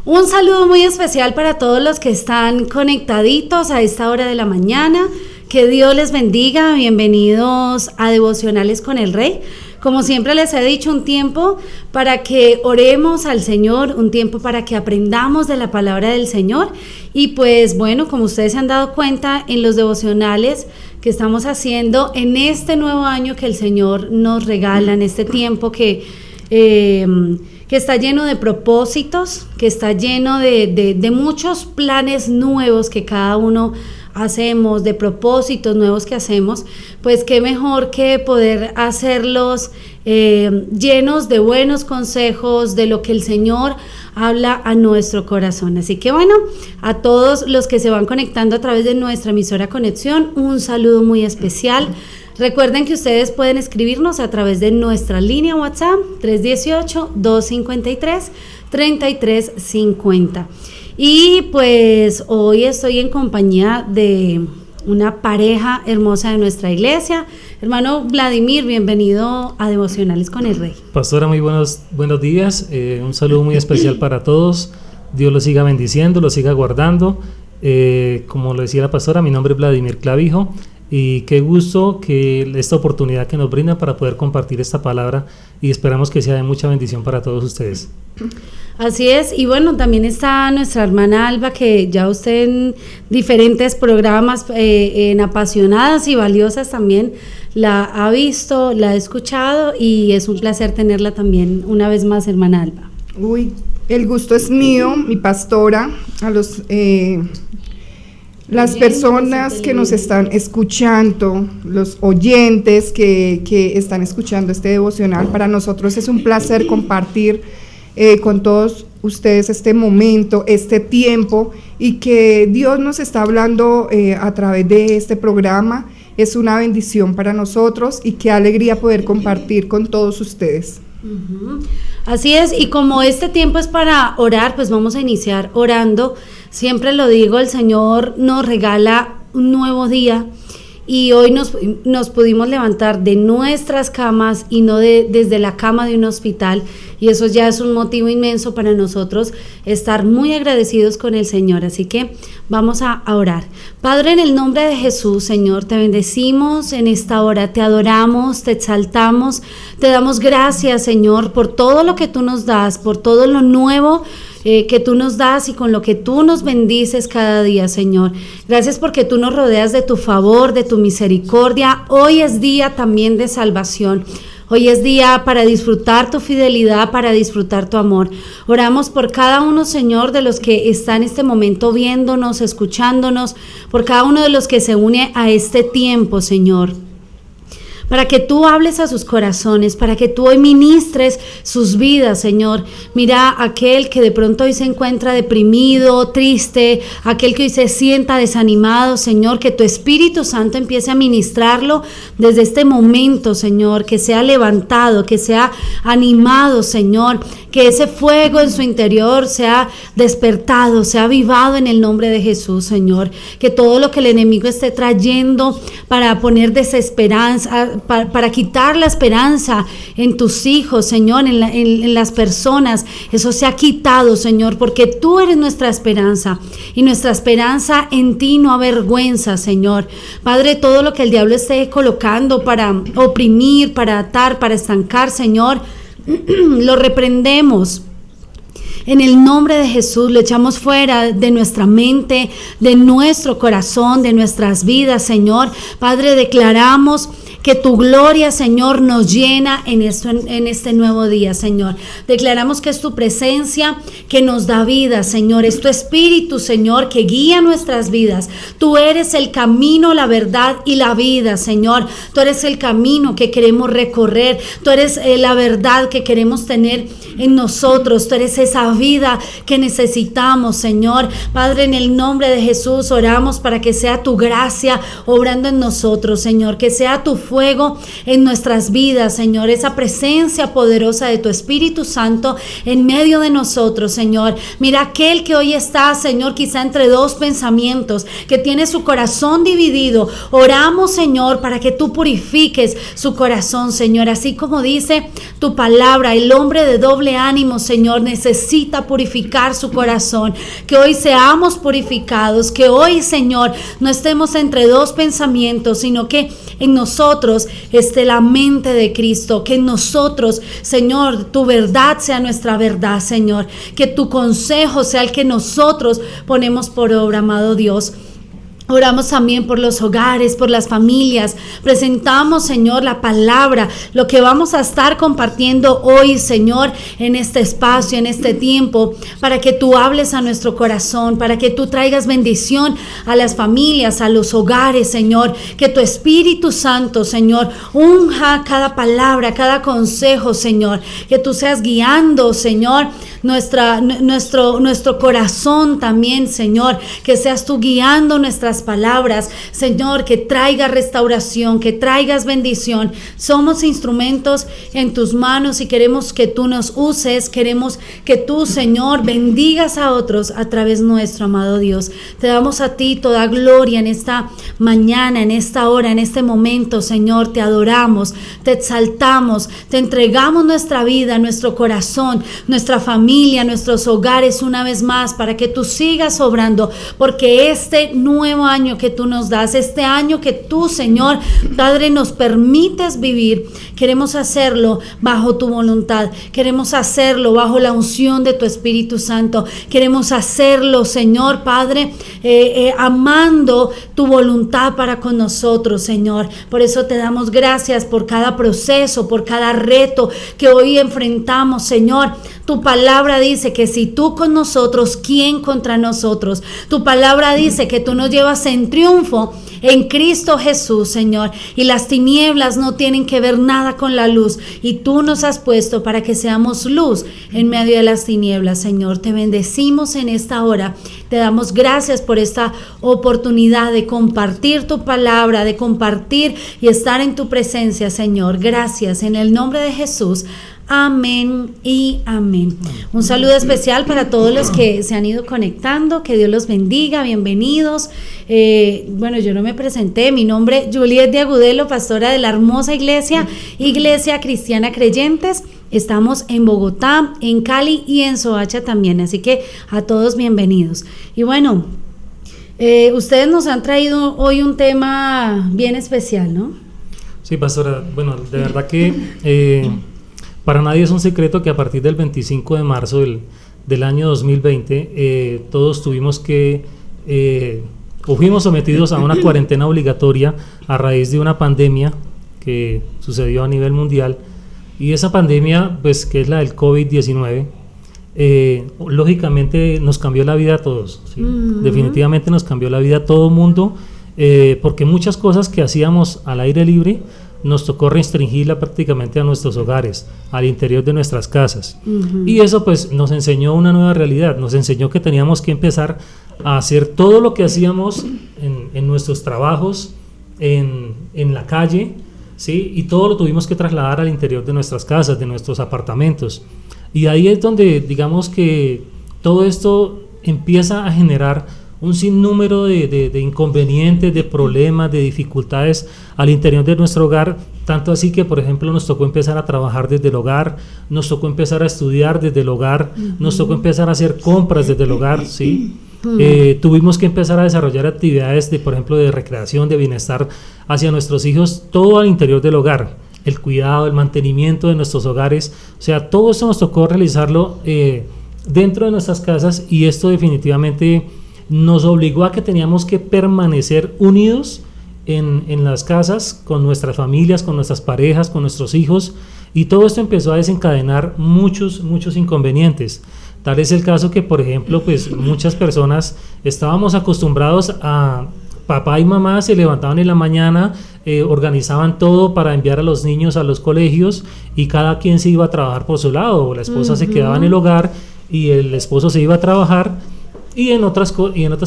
Un saludo muy especial para todos los que están conectaditos a esta hora de la mañana. Que Dios les bendiga. Bienvenidos a Devocionales con el Rey. Como siempre les he dicho, un tiempo para que oremos al Señor, un tiempo para que aprendamos de la palabra del Señor. Y pues bueno, como ustedes se han dado cuenta en los devocionales que estamos haciendo en este nuevo año que el Señor nos regala, en este tiempo que está lleno de propósitos, que está lleno de muchos planes nuevos que cada uno hacemos, de propósitos nuevos que hacemos, pues qué mejor que poder hacerlos llenos de buenos consejos, de lo que el Señor habla a nuestro corazón. Así que bueno, a todos los que se van conectando a través de nuestra emisora Conexión, un saludo muy especial. Recuerden que ustedes pueden escribirnos a través de nuestra línea WhatsApp 318-253-3350. Y pues hoy estoy en compañía de una pareja hermosa de nuestra iglesia. Hermano Vladimir, bienvenido a Devocionales con el Rey. Pastora, muy buenos días. Un saludo muy especial para todos. Dios los siga bendiciendo, los siga guardando. Como lo decía la pastora, mi nombre es Vladimir Clavijo. Y qué gusto que esta oportunidad que nos brinda para poder compartir esta palabra, y esperamos que sea de mucha bendición para todos ustedes. Así es, y bueno, también está nuestra hermana Alba, que ya usted en diferentes programas en Apasionadas y Valiosas también la ha visto, la ha escuchado, y es un placer tenerla también una vez más, hermana Alba. El gusto es mío, mi pastora, a las personas que nos están escuchando, los oyentes que están escuchando este devocional. Para nosotros es un placer compartir con todos ustedes este momento, este tiempo, y que Dios nos está hablando a través de este programa. Es una bendición para nosotros y qué alegría poder compartir con todos ustedes. Así es, y como este tiempo es para orar, pues vamos a iniciar orando. Siempre lo digo, el Señor nos regala un nuevo día, y hoy nos pudimos levantar de nuestras camas y no desde la cama de un hospital, y eso ya es un motivo inmenso para nosotros estar muy agradecidos con el Señor. Así que vamos a orar. Padre, en el nombre de Jesús, Señor, te bendecimos en esta hora, te adoramos, te exaltamos, te damos gracias, Señor, por todo lo que tú nos das, por todo lo nuevo que tú nos das y con lo que tú nos bendices cada día, Señor. Gracias porque tú nos rodeas de tu favor, de tu misericordia. Hoy es día también de salvación. Hoy es día para disfrutar tu fidelidad, para disfrutar tu amor. Oramos por cada uno, Señor, de los que están en este momento viéndonos, escuchándonos, por cada uno de los que se une a este tiempo, Señor, para que tú hables a sus corazones, para que tú hoy ministres sus vidas, Señor. Mira aquel que de pronto hoy se encuentra deprimido, triste, aquel que hoy se sienta desanimado, Señor, que tu Espíritu Santo empiece a ministrarlo desde este momento, Señor, que sea levantado, que sea animado, Señor, que ese fuego en su interior sea despertado, sea avivado en el nombre de Jesús, Señor. Que todo lo que el enemigo esté trayendo para poner desesperanza, para quitar la esperanza en tus hijos, Señor, en las personas, eso se ha quitado, Señor, porque tú eres nuestra esperanza, y nuestra esperanza en ti no avergüenza, Señor. Padre, todo lo que el diablo esté colocando para oprimir, para atar, para estancar, Señor, lo reprendemos. En el nombre de Jesús lo echamos fuera de nuestra mente, de nuestro corazón, de nuestras vidas, Señor. Padre, declaramos que tu gloria, Señor, nos llena en este nuevo día, Señor. Declaramos que es tu presencia que nos da vida, Señor. Es tu Espíritu, Señor, que guía nuestras vidas. Tú eres el camino, la verdad y la vida, Señor. Tú eres el camino que queremos recorrer. Tú eres la verdad que queremos tener en nosotros. Tú eres esa vida que necesitamos, Señor. Padre, en el nombre de Jesús oramos para que sea tu gracia obrando en nosotros, Señor. Que sea tu fuerza fuego en nuestras vidas, Señor, esa presencia poderosa de tu Espíritu Santo en medio de nosotros, Señor. Mira aquel que hoy está, Señor, quizá entre dos pensamientos, que tiene su corazón dividido. Oramos, Señor, para que tú purifiques su corazón, Señor, así como dice tu palabra, el hombre de doble ánimo, Señor, necesita purificar su corazón. Que hoy seamos purificados, que hoy, Señor, no estemos entre dos pensamientos, sino que en nosotros esté la mente de Cristo, que en nosotros, Señor, tu verdad sea nuestra verdad, Señor, que tu consejo sea el que nosotros ponemos por obra, amado Dios. Oramos también por los hogares, por las familias. Presentamos, Señor, la palabra, lo que vamos a estar compartiendo hoy, Señor, en este espacio, en este tiempo, para que tú hables a nuestro corazón, para que tú traigas bendición a las familias, a los hogares, Señor. Que tu Espíritu Santo, Señor, unja cada palabra, cada consejo, Señor. Que tú seas guiando, Señor, nuestro corazón también, Señor. Que seas tú guiando nuestras palabras, Señor, que traiga restauración, que traigas bendición. Somos instrumentos en tus manos y queremos que tú nos uses, queremos que tú, Señor, bendigas a otros a través nuestro, amado Dios. Te damos a ti toda gloria en esta mañana, en esta hora, en este momento, Señor. Te adoramos, te exaltamos, te entregamos nuestra vida, nuestro corazón, nuestra familia, nuestros hogares una vez más, para que tú sigas obrando, porque este nuevo año que tú nos das, este año que tú, Señor, Padre, nos permites vivir, queremos hacerlo bajo tu voluntad, queremos hacerlo bajo la unción de tu Espíritu Santo, queremos hacerlo, Señor, Padre, amando tu voluntad para con nosotros, Señor. Por eso te damos gracias por cada proceso, por cada reto que hoy enfrentamos, Señor. Tu palabra dice que si tú con nosotros, ¿quién contra nosotros? Tu palabra dice que tú nos llevas en triunfo en Cristo Jesús, Señor, y las tinieblas no tienen que ver nada con la luz, y tú nos has puesto para que seamos luz en medio de las tinieblas, Señor. Te bendecimos en esta hora, te damos gracias por esta oportunidad de compartir tu palabra, de compartir y estar en tu presencia, Señor. Gracias, en el nombre de Jesús. Amén y amén. Un saludo especial para todos los que se han ido conectando, que Dios los bendiga, bienvenidos. Bueno, yo no me presenté, mi nombre es Juliet de Agudelo, pastora de la hermosa iglesia Cristiana Creyentes. Estamos en Bogotá, en Cali y en Soacha también, así que a todos bienvenidos. Y bueno, ustedes nos han traído hoy un tema bien especial, ¿no? Sí, pastora, bueno, de verdad que para nadie es un secreto que a partir del 25 de marzo del año 2020 todos tuvimos que o fuimos sometidos a una cuarentena obligatoria a raíz de una pandemia que sucedió a nivel mundial, y esa pandemia, pues, que es la del COVID-19, lógicamente nos cambió la vida a todos, ¿sí? Definitivamente nos cambió la vida a todo mundo, porque muchas cosas que hacíamos al aire libre nos tocó restringirla prácticamente a nuestros hogares, al interior de nuestras casas. Y eso pues nos enseñó una nueva realidad, nos enseñó que teníamos que empezar a hacer todo lo que hacíamos en nuestros trabajos, en la calle, ¿sí? Y todo lo tuvimos que trasladar al interior de nuestras casas, de nuestros apartamentos. Y ahí es donde, digamos, que todo esto empieza a generar un sinnúmero de inconvenientes, de problemas, de dificultades al interior de nuestro hogar, tanto así que, por ejemplo, nos tocó empezar a trabajar desde el hogar, nos tocó empezar a estudiar desde el hogar, nos tocó empezar a hacer compras desde el hogar, ¿sí? Tuvimos que empezar a desarrollar actividades de, por ejemplo, de recreación, de bienestar hacia nuestros hijos, todo al interior del hogar, el cuidado, el mantenimiento de nuestros hogares, o sea, todo eso nos tocó realizarlo dentro de nuestras casas, y esto definitivamente nos obligó a que teníamos que permanecer unidos en las casas, con nuestras familias, con nuestras parejas, con nuestros hijos, y todo esto empezó a desencadenar muchos inconvenientes. Tal es el caso que, por ejemplo, pues muchas personas estábamos acostumbrados a papá y mamá se levantaban en la mañana, organizaban todo para enviar a los niños a los colegios, y cada quien se iba a trabajar por su lado, o la esposa se quedaba en el hogar y el esposo se iba a trabajar. y en otras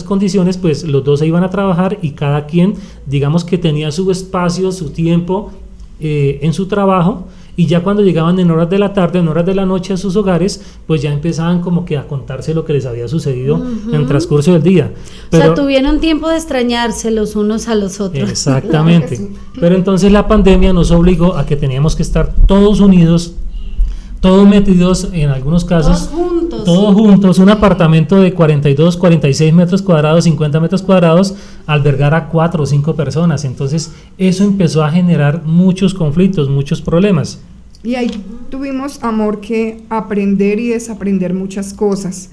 condiciones pues los dos se iban a trabajar y cada quien digamos que tenía su espacio, su tiempo en su trabajo, y ya cuando llegaban en horas de la tarde, en horas de la noche a sus hogares, pues ya empezaban como que a contarse lo que les había sucedido en el transcurso del día. Pero, o sea, tuvieron tiempo de extrañarse los unos a los otros. Exactamente. Sí. Pero entonces la pandemia nos obligó a que teníamos que estar todos unidos, todos metidos, en algunos casos todos juntos, un apartamento de 42, 46 metros cuadrados, 50 metros cuadrados, albergar a 4 o 5 personas. Entonces eso empezó a generar muchos conflictos, muchos problemas. Y ahí tuvimos, amor, que aprender y desaprender muchas cosas.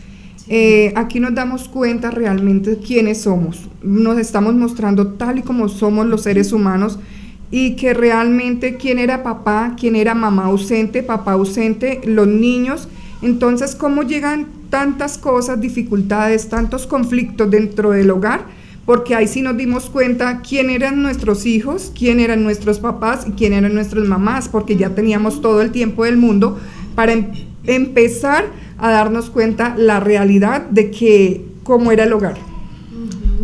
Aquí nos damos cuenta realmente quiénes somos, nos estamos mostrando tal y como somos los seres humanos, y que realmente quién era papá, quién era mamá ausente, papá ausente, los niños. Entonces, cómo llegan tantas cosas, dificultades, tantos conflictos dentro del hogar, porque ahí sí nos dimos cuenta quién eran nuestros hijos, quién eran nuestros papás y quién eran nuestras mamás, porque ya teníamos todo el tiempo del mundo para empezar a darnos cuenta la realidad de que cómo era el hogar.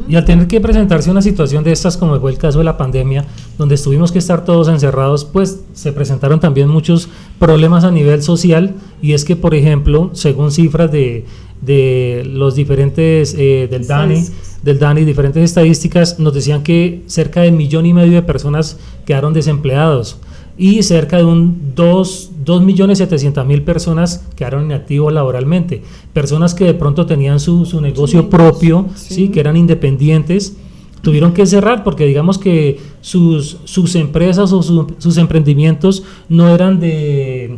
Y al tener que presentarse una situación de estas, como fue el caso de la pandemia, donde tuvimos que estar todos encerrados, pues se presentaron también muchos problemas a nivel social, y es que, por ejemplo, según cifras de los diferentes, del DANI, diferentes estadísticas, nos decían que cerca de 1,5 millones de personas quedaron desempleados, y cerca de 2.700.000 personas quedaron inactivos laboralmente, personas que de pronto tenían su negocio propio, ¿sí? Que eran independientes, tuvieron que cerrar porque digamos que sus empresas o sus emprendimientos no eran de,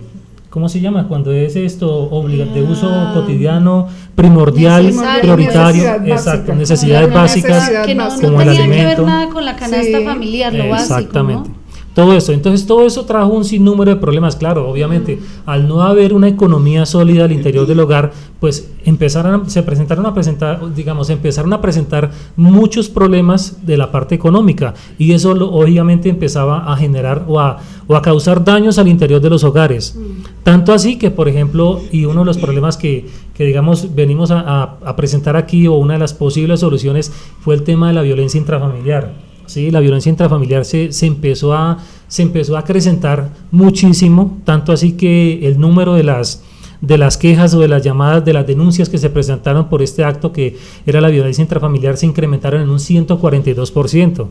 ¿cómo se llama? Cuando es esto de uso cotidiano, primordial, prioritario, exacto, necesidades básicas, que no como el tenían que ver alimento. nada con la canasta familiar, lo básico, Exactamente. ¿no? Todo eso, entonces todo eso trajo un sinnúmero de problemas, claro, obviamente, al no haber una economía sólida al interior del hogar, pues empezaron a presentar muchos problemas de la parte económica, y eso obviamente empezaba a generar o a causar daños al interior de los hogares, tanto así que, por ejemplo, y uno de los problemas que digamos venimos a presentar aquí, o una de las posibles soluciones, fue el tema de la violencia intrafamiliar. Sí, la violencia intrafamiliar se empezó a acrecentar muchísimo, tanto así que el número de las quejas o de las llamadas, de las denuncias que se presentaron por este acto que era la violencia intrafamiliar, se incrementaron en un 142%.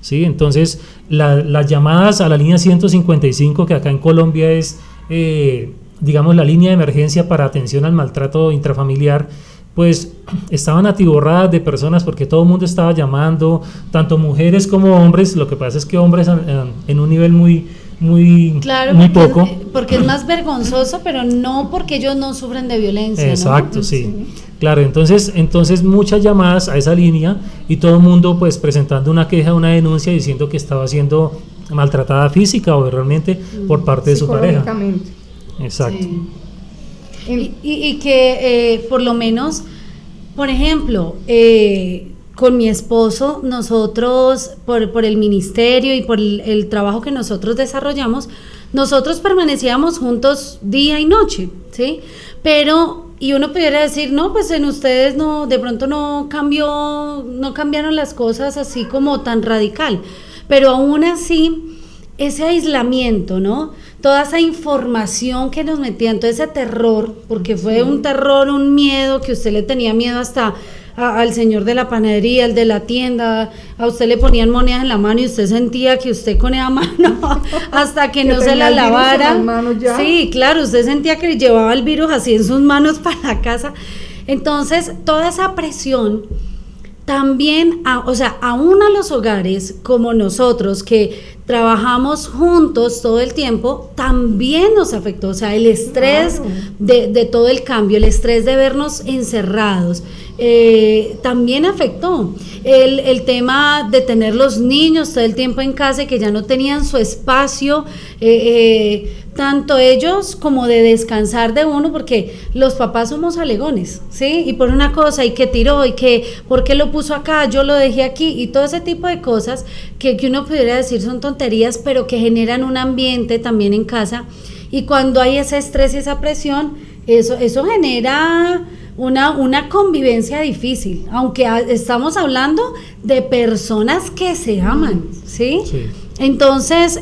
¿Sí? Entonces, las llamadas a la línea 155, que acá en Colombia es, digamos, la línea de emergencia para atención al maltrato intrafamiliar, pues estaban atiborradas de personas porque todo el mundo estaba llamando, tanto mujeres como hombres. Lo que pasa es que hombres en un nivel muy claro, muy poco. Porque es más vergonzoso, pero no porque ellos no sufren de violencia. Exacto, ¿no? sí. Claro, entonces muchas llamadas a esa línea, y todo el mundo pues presentando una queja, una denuncia, diciendo que estaba siendo maltratada física o verbalmente por parte de su pareja. Exacto. Sí. Y que por lo menos, por ejemplo, con mi esposo, nosotros por el ministerio y por el trabajo que nosotros desarrollamos, nosotros permanecíamos juntos día y noche, ¿sí? Pero, y uno pudiera decir, no, pues en ustedes no, de pronto no cambiaron las cosas así como tan radical, pero aún así, ese aislamiento, ¿no? Toda esa información que nos metían, todo ese terror, porque fue un terror, un miedo, que usted le tenía miedo hasta al señor de la panadería, al de la tienda, a usted le ponían monedas en la mano y usted sentía que usted con esa mano hasta que no se la lavara. Sí, claro, usted sentía que llevaba el virus así en sus manos para la casa. Entonces, toda esa presión también, aún a los hogares como nosotros, que trabajamos juntos todo el tiempo, también nos afectó. O sea, el estrés de todo el cambio, el estrés de vernos encerrados, también afectó. El tema de tener los niños todo el tiempo en casa y que ya no tenían su espacio, tanto ellos como de descansar de uno, porque los papás somos alegones, ¿sí? Y por una cosa, y que tiró, y que ¿por qué lo puso acá? Yo lo dejé aquí, y todo ese tipo de cosas que uno pudiera decir son tonterías, pero que generan un ambiente también en casa. Y cuando hay ese estrés y esa presión, eso genera una convivencia difícil, aunque estamos hablando de personas que se aman, ¿sí? Sí. Entonces,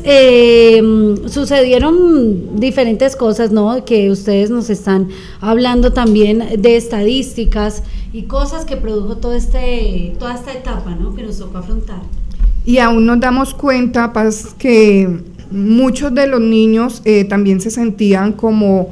sucedieron diferentes cosas, ¿no? Que ustedes nos están hablando también de estadísticas y cosas que produjo toda esta etapa, ¿no? Que nos tocó afrontar. Y aún nos damos cuenta, Paz, que muchos de los niños también se sentían como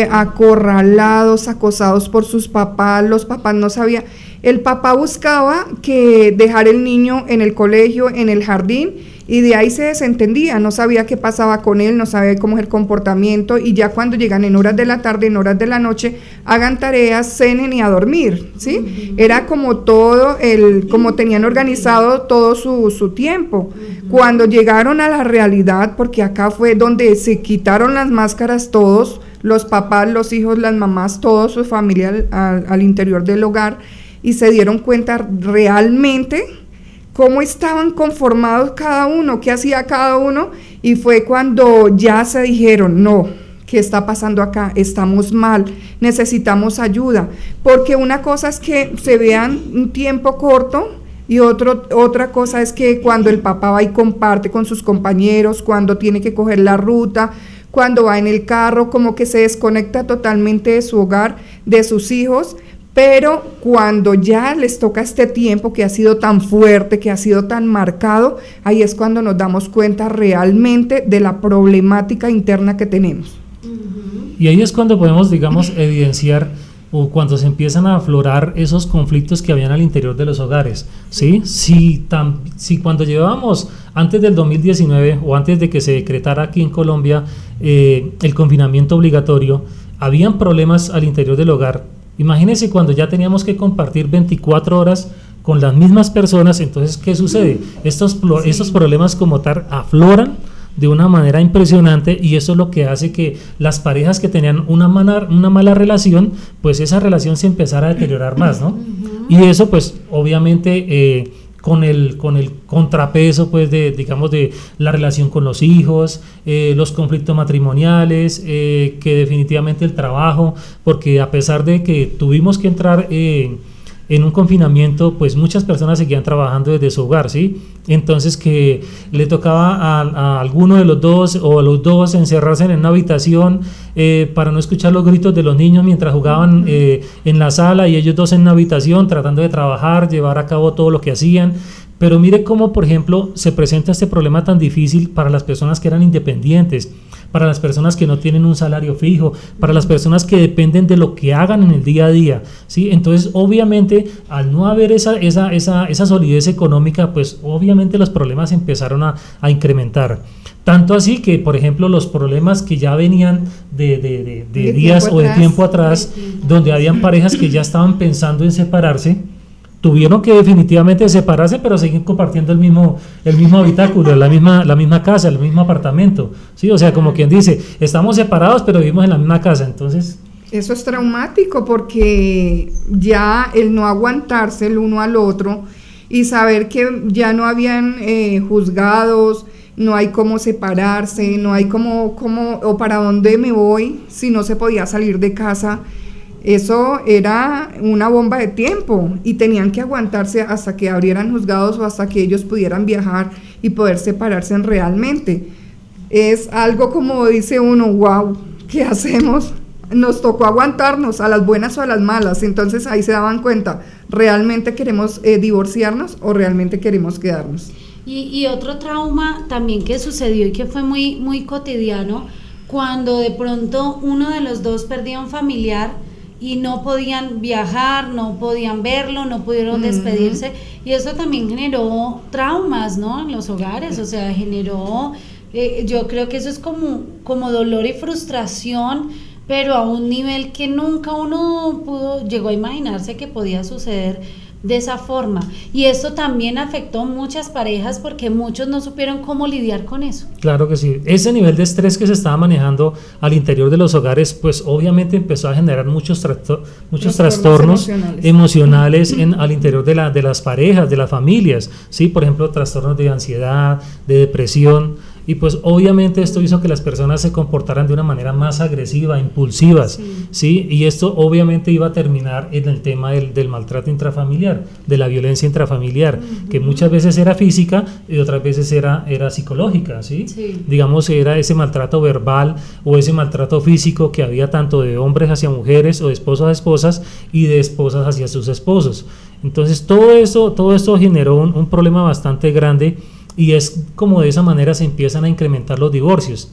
acorralados, acosados por sus papás. Los papás no sabían. El papá buscaba que dejar el niño en el colegio, en el jardín, y de ahí se desentendía, no sabía qué pasaba con él, no sabía cómo es el comportamiento, y ya cuando llegan en horas de la tarde, en horas de la noche, hagan tareas, cenen y a dormir, ¿sí? Era como todo como tenían organizado todo su tiempo. Cuando llegaron a la realidad, porque acá fue donde se quitaron las máscaras todos, los papás, los hijos, las mamás, toda su familia al interior del hogar, y se dieron cuenta realmente cómo estaban conformados cada uno, qué hacía cada uno, y fue cuando ya se dijeron, no, ¿qué está pasando acá? Estamos mal, necesitamos ayuda, porque una cosa es que se vean un tiempo corto, y otra cosa es que cuando el papá va y comparte con sus compañeros, cuando tiene que coger la ruta, cuando va en el carro, como que se desconecta totalmente de su hogar, de sus hijos. Pero cuando ya les toca este tiempo que ha sido tan fuerte, que ha sido tan marcado, ahí es cuando nos damos cuenta realmente de la problemática interna que tenemos. Y ahí es cuando podemos, digamos, evidenciar o cuando se empiezan a aflorar esos conflictos que habían al interior de los hogares, ¿sí? Si cuando llevábamos antes del 2019 o antes de que se decretara aquí en Colombia el confinamiento obligatorio, habían problemas al interior del hogar. Imagínense cuando ya teníamos que compartir 24 horas con las mismas personas, entonces, ¿qué sucede? Estos problemas como tal afloran de una manera impresionante, y eso es lo que hace que las parejas que tenían una mala relación, pues esa relación se empezara a deteriorar más, ¿no? Y eso pues obviamente con el contrapeso pues de la relación con los hijos, los conflictos matrimoniales, que definitivamente el trabajo, porque a pesar de que tuvimos que entrar en un confinamiento, pues muchas personas seguían trabajando desde su hogar, ¿sí? Entonces que le tocaba a alguno de los dos o a los dos encerrarse en una habitación para no escuchar los gritos de los niños mientras jugaban en la sala, y ellos dos en una habitación tratando de trabajar, llevar a cabo todo lo que hacían. Pero mire cómo, por ejemplo, se presenta este problema tan difícil para las personas que eran independientes, para las personas que no tienen un salario fijo, para las personas que dependen de lo que hagan en el día a día, ¿sí? Entonces, obviamente, al no haber esa solidez económica, pues obviamente los problemas empezaron a incrementar. Tanto así que, por ejemplo, los problemas que ya venían de días o de tiempo atrás, donde habían parejas que ya estaban pensando en separarse, tuvieron que definitivamente separarse, pero seguir compartiendo el mismo habitáculo, la misma casa, el mismo apartamento, ¿sí? O sea, como quien dice, estamos separados, pero vivimos en la misma casa, entonces... Eso es traumático, porque ya el no aguantarse el uno al otro y saber que ya no habían juzgados, no hay cómo separarse, no hay cómo o para dónde me voy si no se podía salir de casa. Eso era una bomba de tiempo, y tenían que aguantarse hasta que abrieran juzgados o hasta que ellos pudieran viajar y poder separarse realmente. Es algo como dice uno, wow, ¿qué hacemos? Nos tocó aguantarnos a las buenas o a las malas. Entonces ahí se daban cuenta, ¿realmente queremos divorciarnos o realmente queremos quedarnos? Y otro trauma también que sucedió y que fue muy, muy cotidiano, cuando de pronto uno de los dos perdía un familiar y no podían viajar, no podían verlo, no pudieron despedirse, y eso también generó traumas, ¿no? En los hogares, o sea, generó, yo creo que eso es como dolor y frustración, pero a un nivel que nunca uno llegó a imaginarse que podía suceder de esa forma. Y esto también afectó muchas parejas, porque muchos no supieron cómo lidiar con eso. Claro que sí, ese nivel de estrés que se estaba manejando al interior de los hogares, pues obviamente empezó a generar muchos trastornos emocionales al interior de las parejas, de las familias, ¿sí? Por ejemplo, trastornos de ansiedad, de depresión, y pues obviamente esto hizo que las personas se comportaran de una manera más agresiva, impulsivas, ¿sí? Y esto obviamente iba a terminar en el tema del maltrato intrafamiliar, de la violencia intrafamiliar, que muchas veces era física y otras veces era psicológica, ¿sí? Digamos, era ese maltrato verbal o ese maltrato físico que había tanto de hombres hacia mujeres o de esposos a esposas y de esposas hacia sus esposos. Entonces todo esto generó un problema bastante grande, y es como de esa manera se empiezan a incrementar los divorcios.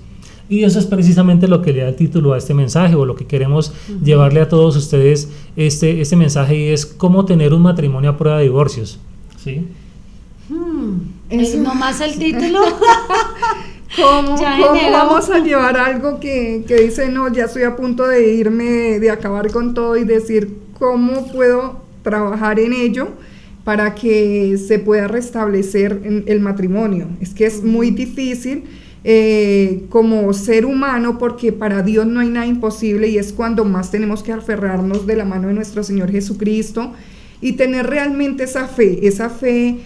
Y eso es precisamente lo que le da el título a este mensaje, o lo que queremos llevarle a todos ustedes este mensaje, y es cómo tener un matrimonio a prueba de divorcios, ¿sí? Nomás el título. ¿Cómo vamos a llevar algo que dice, no, ya estoy a punto de irme, de acabar con todo, y decir cómo puedo trabajar en ello para que se pueda restablecer el matrimonio? Es que es muy difícil como ser humano, porque para Dios no hay nada imposible, y es cuando más tenemos que aferrarnos de la mano de nuestro Señor Jesucristo y tener realmente esa fe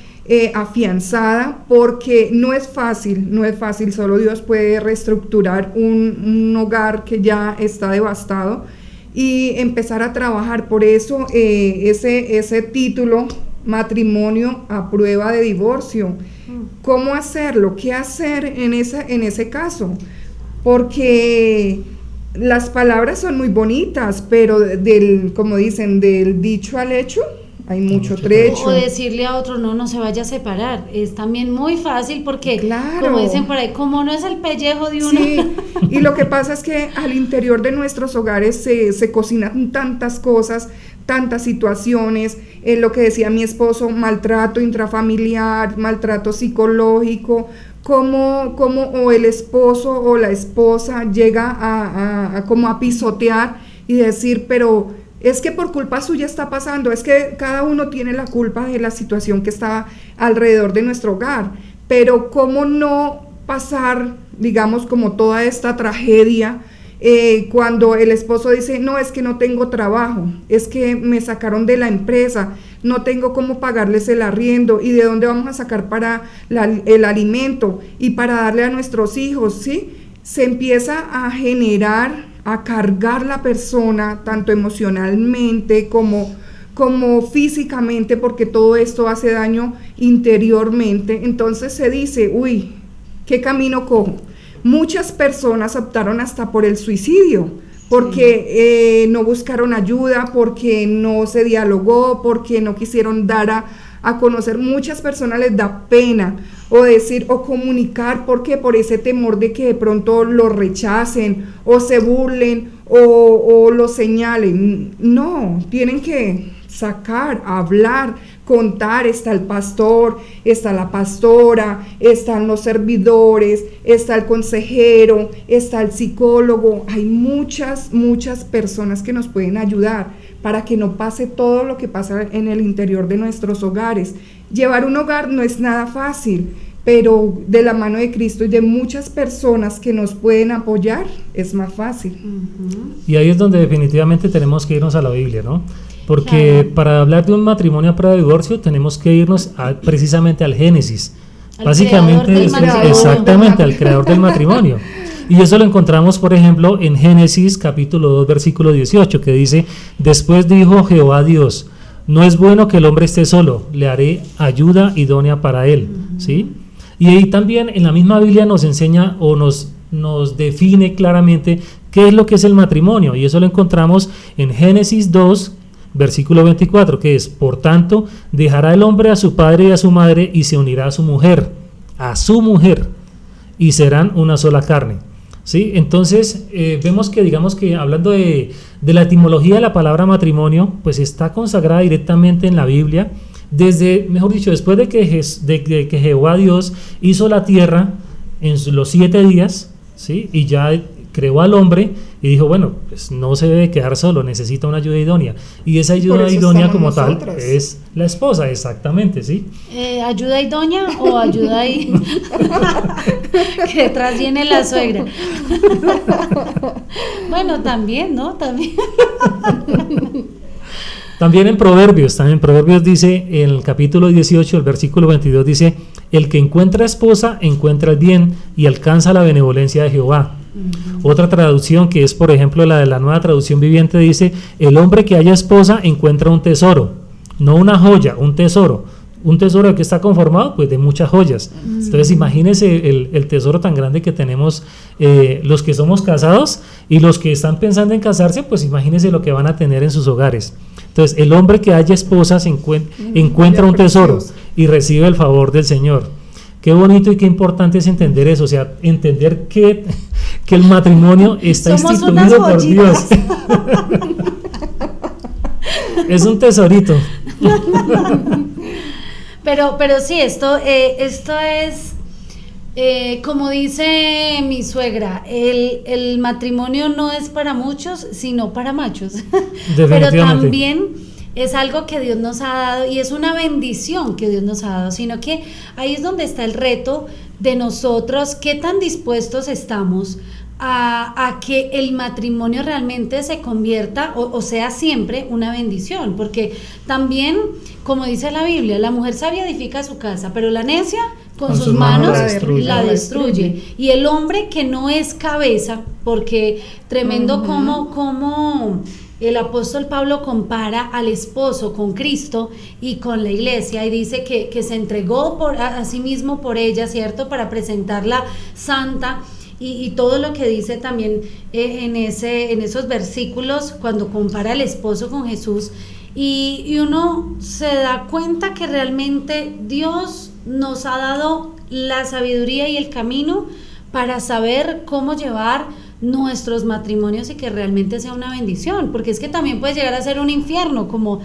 afianzada, porque no es fácil, solo Dios puede reestructurar un hogar que ya está devastado y empezar a trabajar. Por eso ese título, matrimonio a prueba de divorcio. ¿Cómo hacerlo? ¿Qué hacer en ese caso? Porque las palabras son muy bonitas, pero como dicen, del dicho al hecho hay mucho trecho. O decirle a otro, no se vaya a separar, es también muy fácil, porque como dicen por ahí, como no es el pellejo de uno. Sí, y lo que pasa es que al interior de nuestros hogares se cocinan tantas cosas, tantas situaciones, lo que decía mi esposo, maltrato intrafamiliar, maltrato psicológico, como o el esposo o la esposa llega a como a pisotear y decir, pero es que por culpa suya está pasando, es que cada uno tiene la culpa de la situación que está alrededor de nuestro hogar, pero cómo no pasar, digamos, como toda esta tragedia, cuando el esposo dice, no, es que no tengo trabajo, es que me sacaron de la empresa, no tengo cómo pagarles el arriendo, y de dónde vamos a sacar para el alimento y para darle a nuestros hijos, ¿sí? Se empieza a generar, a cargar la persona, tanto emocionalmente como físicamente, porque todo esto hace daño interiormente. Entonces se dice, uy, ¿qué camino cojo? Muchas personas optaron hasta por el suicidio, porque no buscaron ayuda, porque no se dialogó, porque no quisieron dar a conocer. Muchas personas les da pena o decir o comunicar, porque por ese temor de que de pronto lo rechacen o se burlen o lo señalen. No, tienen que sacar, hablar, contar. Está el pastor, está la pastora, están los servidores, está el consejero, está el psicólogo. Hay muchas personas que nos pueden ayudar para que no pase todo lo que pasa en el interior de nuestros hogares. Llevar un hogar no es nada fácil, pero de la mano de Cristo y de muchas personas que nos pueden apoyar, es más fácil. Y ahí es donde definitivamente tenemos que irnos a la Biblia, ¿no? Porque para hablar de un matrimonio a prueba de divorcio tenemos que irnos precisamente al Génesis. Básicamente, exactamente, al creador del matrimonio. Y eso lo encontramos, por ejemplo, en Génesis capítulo 2, versículo 18, que dice, después dijo Jehová a Dios, no es bueno que el hombre esté solo, le haré ayuda idónea para él, ¿sí? Y ahí también en la misma Biblia nos enseña o nos define claramente qué es lo que es el matrimonio, y eso lo encontramos en Génesis 2, versículo 24, que es, por tanto, dejará el hombre a su padre y a su madre y se unirá a su mujer, y serán una sola carne. ¿Sí? Entonces vemos que, digamos que hablando de la etimología de la palabra matrimonio, pues está consagrada directamente en la Biblia, desde, mejor dicho, después de que Jehová Dios hizo la tierra en los 7 días, ¿sí? Y ya creó al hombre y dijo, bueno, pues no se debe quedar solo, necesita una ayuda idónea, y esa ayuda idónea como tal es la esposa, exactamente, ¿sí? ¿Ayuda idónea o ayuda ahí? Que detrás viene la suegra. Bueno, también, ¿no? También en Proverbios dice, en el capítulo 18, el versículo 22 dice, el que encuentra esposa encuentra el bien y alcanza la benevolencia de Jehová. Otra traducción, que es por ejemplo la de la Nueva Traducción Viviente, dice: el hombre que haya esposa encuentra un tesoro, no una joya, un tesoro. Un tesoro de que está conformado, pues de muchas joyas. Entonces imagínense el tesoro tan grande que tenemos los que somos casados, y los que están pensando en casarse, pues imagínense lo que van a tener en sus hogares. Entonces el hombre que haya esposa encuentra un tesoro y recibe el favor del Señor. Qué bonito y qué importante es entender eso, o sea, entender que el matrimonio está instituido por Dios. Es un tesorito. Pero sí, esto es, como dice mi suegra, el matrimonio no es para muchos, sino para machos. Pero también es algo que Dios nos ha dado, y es una bendición que Dios nos ha dado, sino que ahí es donde está el reto de nosotros, qué tan dispuestos estamos a que el matrimonio realmente se convierta o sea siempre una bendición, porque también, como dice la Biblia, la mujer sabia edifica su casa, pero la necia con sus manos la destruye. Y el hombre que no es cabeza, porque tremendo como el apóstol Pablo compara al esposo con Cristo y con la iglesia, y dice que se entregó a sí mismo por ella, ¿cierto?, para presentarla santa. Y todo lo que dice también en esos versículos, cuando compara al esposo con Jesús, y uno se da cuenta que realmente Dios nos ha dado la sabiduría y el camino para saber cómo llevar nuestros matrimonios y que realmente sea una bendición, porque es que también puede llegar a ser un infierno, como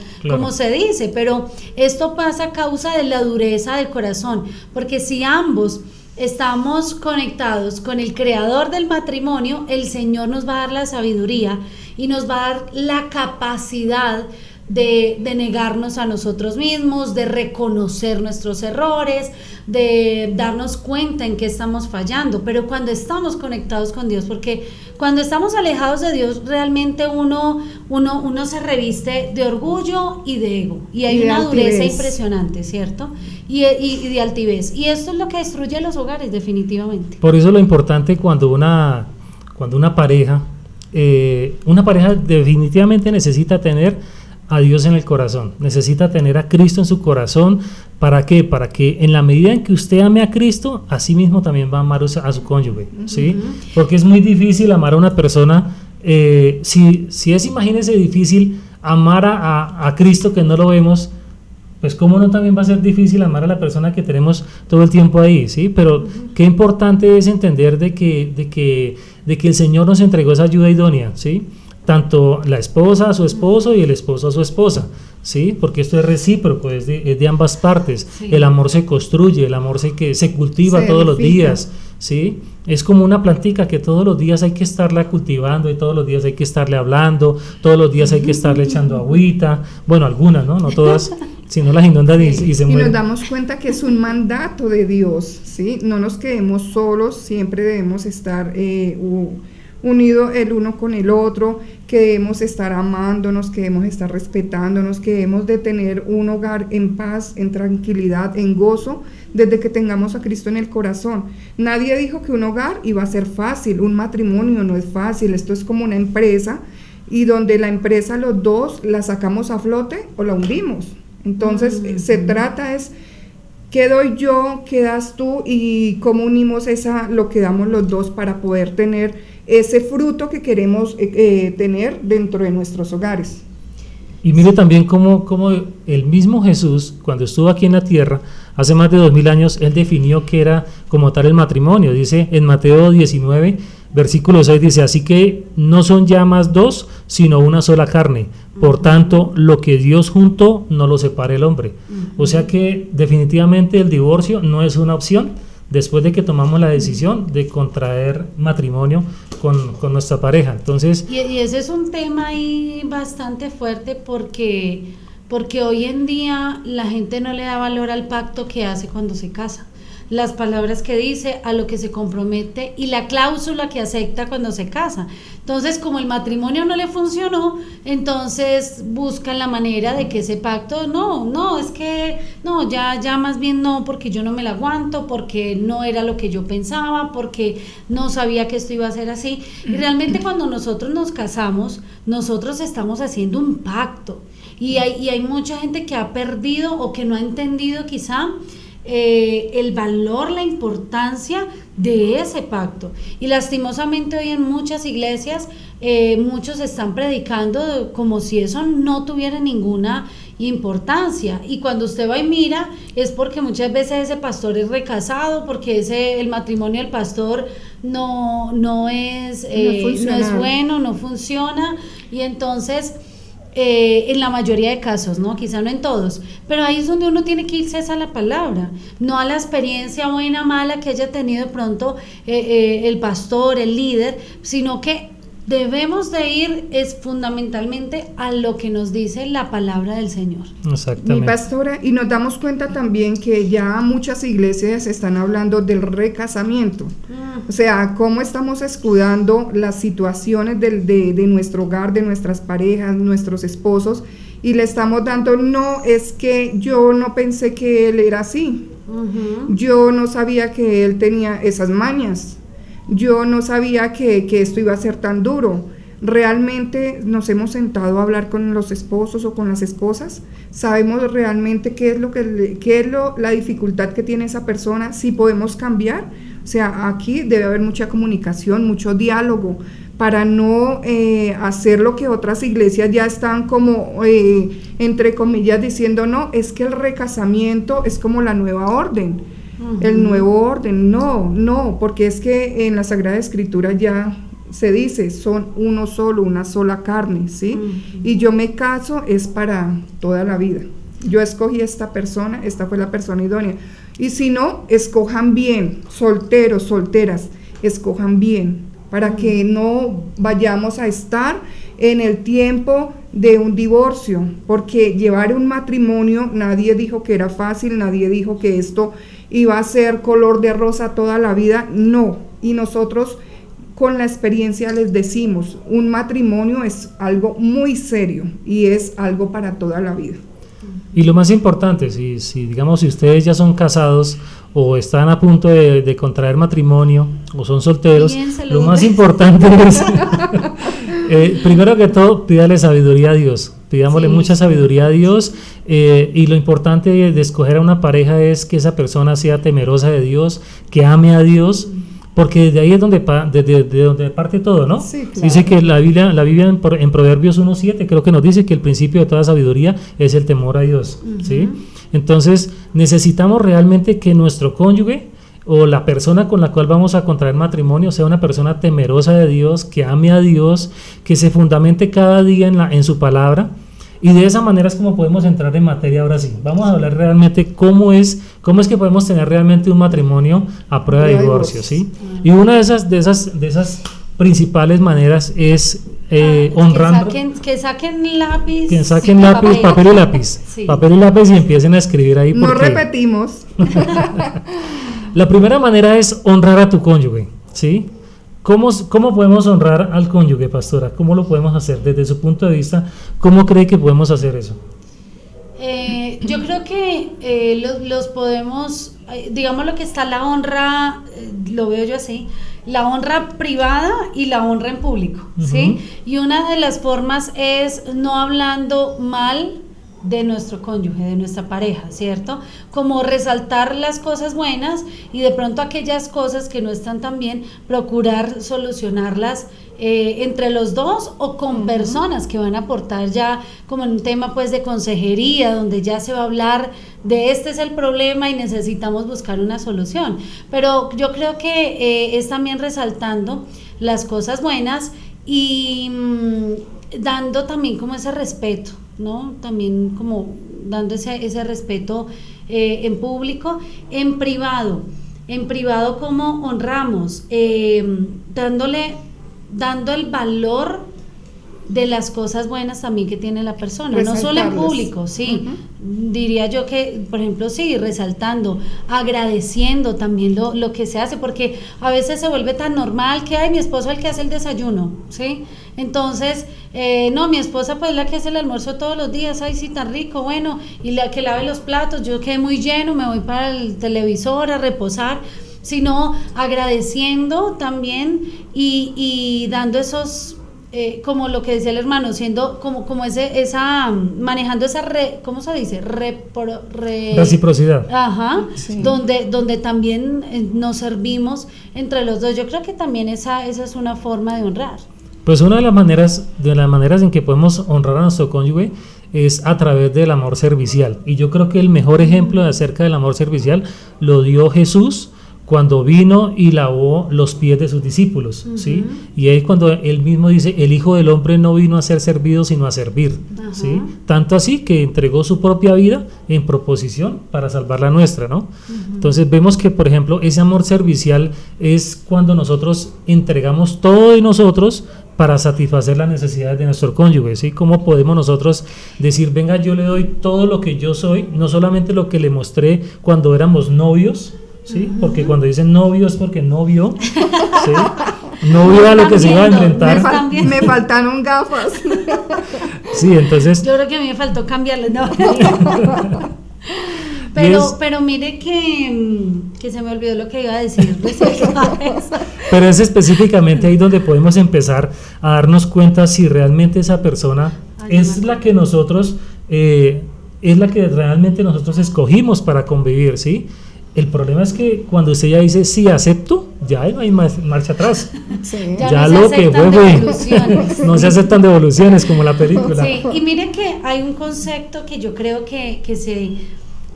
se dice, pero esto pasa a causa de la dureza del corazón, porque si ambos estamos conectados con el creador del matrimonio, el Señor nos va a dar la sabiduría y nos va a dar la capacidad de negarnos a nosotros mismos, de reconocer nuestros errores, de darnos cuenta en qué estamos fallando. Pero cuando estamos conectados con Dios, porque cuando estamos alejados de Dios, realmente uno se reviste de orgullo y de ego, y hay una dureza impresionante, ¿cierto? Y de altivez, y esto es lo que destruye los hogares definitivamente. Por eso lo importante cuando una pareja definitivamente necesita tener a Dios en el corazón, necesita tener a Cristo en su corazón. ¿Para qué? Para que en la medida en que usted ame a Cristo, así mismo también va a amar a su cónyuge, ¿sí? Porque es muy difícil amar a una persona, si es, imagínese, difícil amar a Cristo que no lo vemos, pues cómo no también va a ser difícil amar a la persona que tenemos todo el tiempo ahí, ¿sí? Pero qué importante es entender de que el Señor nos entregó esa ayuda idónea, ¿sí? Tanto la esposa a su esposo y el esposo a su esposa, ¿sí? Porque esto es recíproco, es de ambas partes. Sí. El amor se construye, el amor se cultiva todos los días, ¿sí? Es como una plantica que todos los días hay que estarla cultivando, y todos los días hay que estarle hablando, todos los días hay que estarle echando agüita, bueno, algunas, no todas, si no las inundan y se mueren. Y nos damos cuenta que es un mandato de Dios, ¿sí? No nos quedemos solos, siempre debemos estar unido el uno con el otro, que debemos estar amándonos, que debemos estar respetándonos, que debemos de tener un hogar en paz, en tranquilidad, en gozo, desde que tengamos a Cristo en el corazón. Nadie dijo que un hogar iba a ser fácil, un matrimonio no es fácil, esto es como una empresa, y donde la empresa los dos la sacamos a flote o la hundimos. Entonces se trata es, ¿qué doy yo, qué das tú, y cómo unimos lo que damos los dos para poder tener ese fruto que queremos tener dentro de nuestros hogares? Y mire también cómo el mismo Jesús, cuando estuvo aquí en la tierra, hace más de 2000 años, él definió qué era como tal el matrimonio. Dice en Mateo 19, versículo 6, dice: así que no son ya más dos, sino una sola carne. Por tanto, lo que Dios juntó, no lo separe el hombre. O sea que definitivamente el divorcio no es una opción después de que tomamos la decisión de contraer matrimonio con nuestra pareja. Entonces, y ese es un tema ahí bastante fuerte, porque hoy en día la gente no le da valor al pacto que hace cuando se casa. las palabras que dice, a lo que se compromete y la cláusula que acepta cuando se casa. Entonces, como el matrimonio no le funcionó, entonces buscan la manera de que ese pacto, es que ya más bien no, porque yo no me la aguanto, porque no era lo que yo pensaba, porque no sabía que esto iba a ser así. Y realmente cuando nosotros nos casamos, nosotros estamos haciendo un pacto. Y hay mucha gente que ha perdido o que no ha entendido quizá el valor, la importancia de ese pacto. Y lastimosamente hoy en muchas iglesias muchos están predicando como si eso no tuviera ninguna importancia, y cuando usted va y mira es porque muchas veces ese pastor es recasado, porque el matrimonio del pastor no es bueno, no funciona, y entonces en la mayoría de casos, ¿no? Quizá no en todos, pero ahí es donde uno tiene que irse a la palabra, no a la experiencia buena, mala que haya tenido de pronto el pastor, el líder, sino que debemos de ir fundamentalmente a lo que nos dice la palabra del Señor. Exactamente. Mi pastora, y nos damos cuenta también que ya muchas iglesias están hablando del recasamiento. O sea, cómo estamos escudando las situaciones de nuestro hogar, de nuestras parejas, nuestros esposos, y le estamos dando, no, es que yo no pensé que él era así. Yo no sabía que él tenía esas mañas. Yo no sabía que esto iba a ser tan duro. ¿Realmente nos hemos sentado a hablar con los esposos o con las esposas? ¿Sabemos realmente qué es la dificultad que tiene esa persona? Si podemos cambiar. O sea, aquí debe haber mucha comunicación, mucho diálogo, para no hacer lo que otras iglesias ya están como, entre comillas, diciendo, no, es que el recasamiento es como la nueva orden. El nuevo orden, no, porque es que en la Sagrada Escritura ya se dice, son uno solo, una sola carne, ¿sí? Y yo me caso es para toda la vida. Yo escogí esta persona, esta fue la persona idónea. Y si no, escojan bien, solteros, solteras, escojan bien, para que no vayamos a estar en el tiempo de un divorcio, porque llevar un matrimonio, nadie dijo que era fácil, nadie dijo que esto iba a ser color de rosa toda la vida, no, y nosotros con la experiencia les decimos, un matrimonio es algo muy serio y es algo para toda la vida. Y lo más importante, si digamos, si ustedes ya son casados o están a punto de contraer matrimonio o son solteros, lo más importante es, primero que todo, pídale sabiduría a Dios, pidámosle mucha sabiduría a Dios, y lo importante de escoger a una pareja es que esa persona sea temerosa de Dios, que ame a Dios, porque desde ahí es donde parte todo, ¿no? Sí, claro. Dice que la Biblia en Proverbios 1:7 creo que nos dice que el principio de toda sabiduría es el temor a Dios, ¿sí? Entonces necesitamos realmente que nuestro cónyuge o la persona con la cual vamos a contraer matrimonio sea una persona temerosa de Dios, que ame a Dios, que se fundamente cada día en su palabra. Y de esa manera es como podemos entrar en materia ahora sí. Vamos a hablar realmente cómo es que podemos tener realmente un matrimonio a prueba de divorcio, ¿sí? Y una de esas principales maneras es honrando. Que saquen lápiz. Que saquen papel y lápiz. Sí. Papel y lápiz y empiecen a escribir ahí. No repetimos. La primera manera es honrar a tu cónyuge, ¿sí? ¿Cómo podemos honrar al cónyuge, pastora? ¿Cómo lo podemos hacer desde su punto de vista? ¿Cómo cree que podemos hacer eso? Yo creo que los podemos, digamos lo que está la honra, lo veo yo así, la honra privada y la honra en público, ¿sí? Y una de las formas es no hablando mal de nuestro cónyuge, de nuestra pareja, ¿cierto? Como resaltar las cosas buenas y de pronto aquellas cosas que no están tan bien, procurar solucionarlas entre los dos o con personas que van a aportar ya como en un tema pues de consejería, donde ya se va a hablar de este es el problema y necesitamos buscar una solución. Pero yo creo que es también resaltando las cosas buenas y dando también como ese respeto, ¿no? También como dando ese respeto en público, en privado como honramos, dando el valor de las cosas buenas también que tiene la persona, no solo en público, sí, diría yo que, por ejemplo, sí, resaltando, agradeciendo también lo que se hace, porque a veces se vuelve tan normal que, ay, mi esposo es el que hace el desayuno, ¿sí? Entonces, no, mi esposa pues es la que hace el almuerzo todos los días, ay, sí, tan rico, bueno, y la que lave los platos, yo quedé muy lleno, me voy para el televisor a reposar, sino agradeciendo también y dando esos... como lo que decía el hermano, siendo como manejando esa ¿cómo se dice? Reciprocidad. Ajá, sí. donde también nos servimos entre los dos. Yo creo que también esa es una forma de honrar. Pues una de las maneras en que podemos honrar a nuestro cónyuge es a través del amor servicial. Y yo creo que el mejor ejemplo acerca del amor servicial lo dio Jesús cuando vino y lavó los pies de sus discípulos, ¿sí? Y ahí cuando él mismo dice, el Hijo del Hombre no vino a ser servido, sino a servir, ¿sí? Tanto así que entregó su propia vida en proposición para salvar la nuestra, ¿no? Entonces vemos que, por ejemplo, ese amor servicial es cuando nosotros entregamos todo de nosotros para satisfacer las necesidades de nuestro cónyuge, ¿sí? ¿Cómo podemos nosotros decir, venga, yo le doy todo lo que yo soy, no solamente lo que le mostré cuando éramos novios, ¿sí? Porque cuando dicen novio es porque no vio, ¿sí? No vio a lo que se iba a enfrentar. Me faltaron gafas. Sí, entonces... Yo creo que a mí me faltó cambiarle, ¿no? Pero mire que se me olvidó lo que iba a decir. Pero es específicamente ahí donde podemos empezar a darnos cuenta si realmente esa persona es la que nosotros, es la que realmente nosotros escogimos para convivir, ¿sí? El problema es que cuando usted ya dice sí acepto, ya no hay marcha atrás. Sí. Ya no lo que fue, no se aceptan devoluciones como la película. Sí, y mire que hay un concepto que yo creo que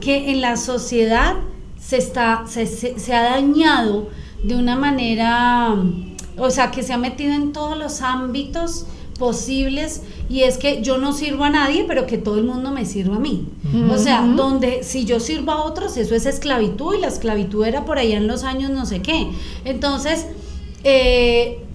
en la sociedad se ha dañado de una manera, o sea, que se ha metido en todos los ámbitos posibles, y es que yo no sirvo a nadie, pero que todo el mundo me sirva a mí. O sea, donde si yo sirvo a otros, eso es esclavitud, y la esclavitud era por allá en los años no sé qué. Entonces,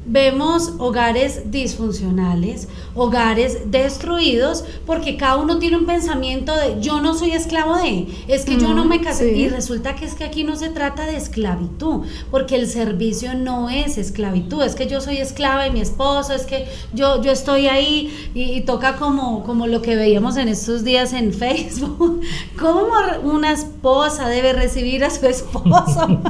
vemos hogares disfuncionales, hogares destruidos, porque cada uno tiene un pensamiento de yo no soy esclavo de, es que yo no me casé, y resulta que es que aquí no se trata de esclavitud, porque el servicio no es esclavitud, es que yo soy esclava de mi esposo, es que yo estoy ahí y toca como lo que veíamos en estos días en Facebook, cómo una esposa debe recibir a su esposo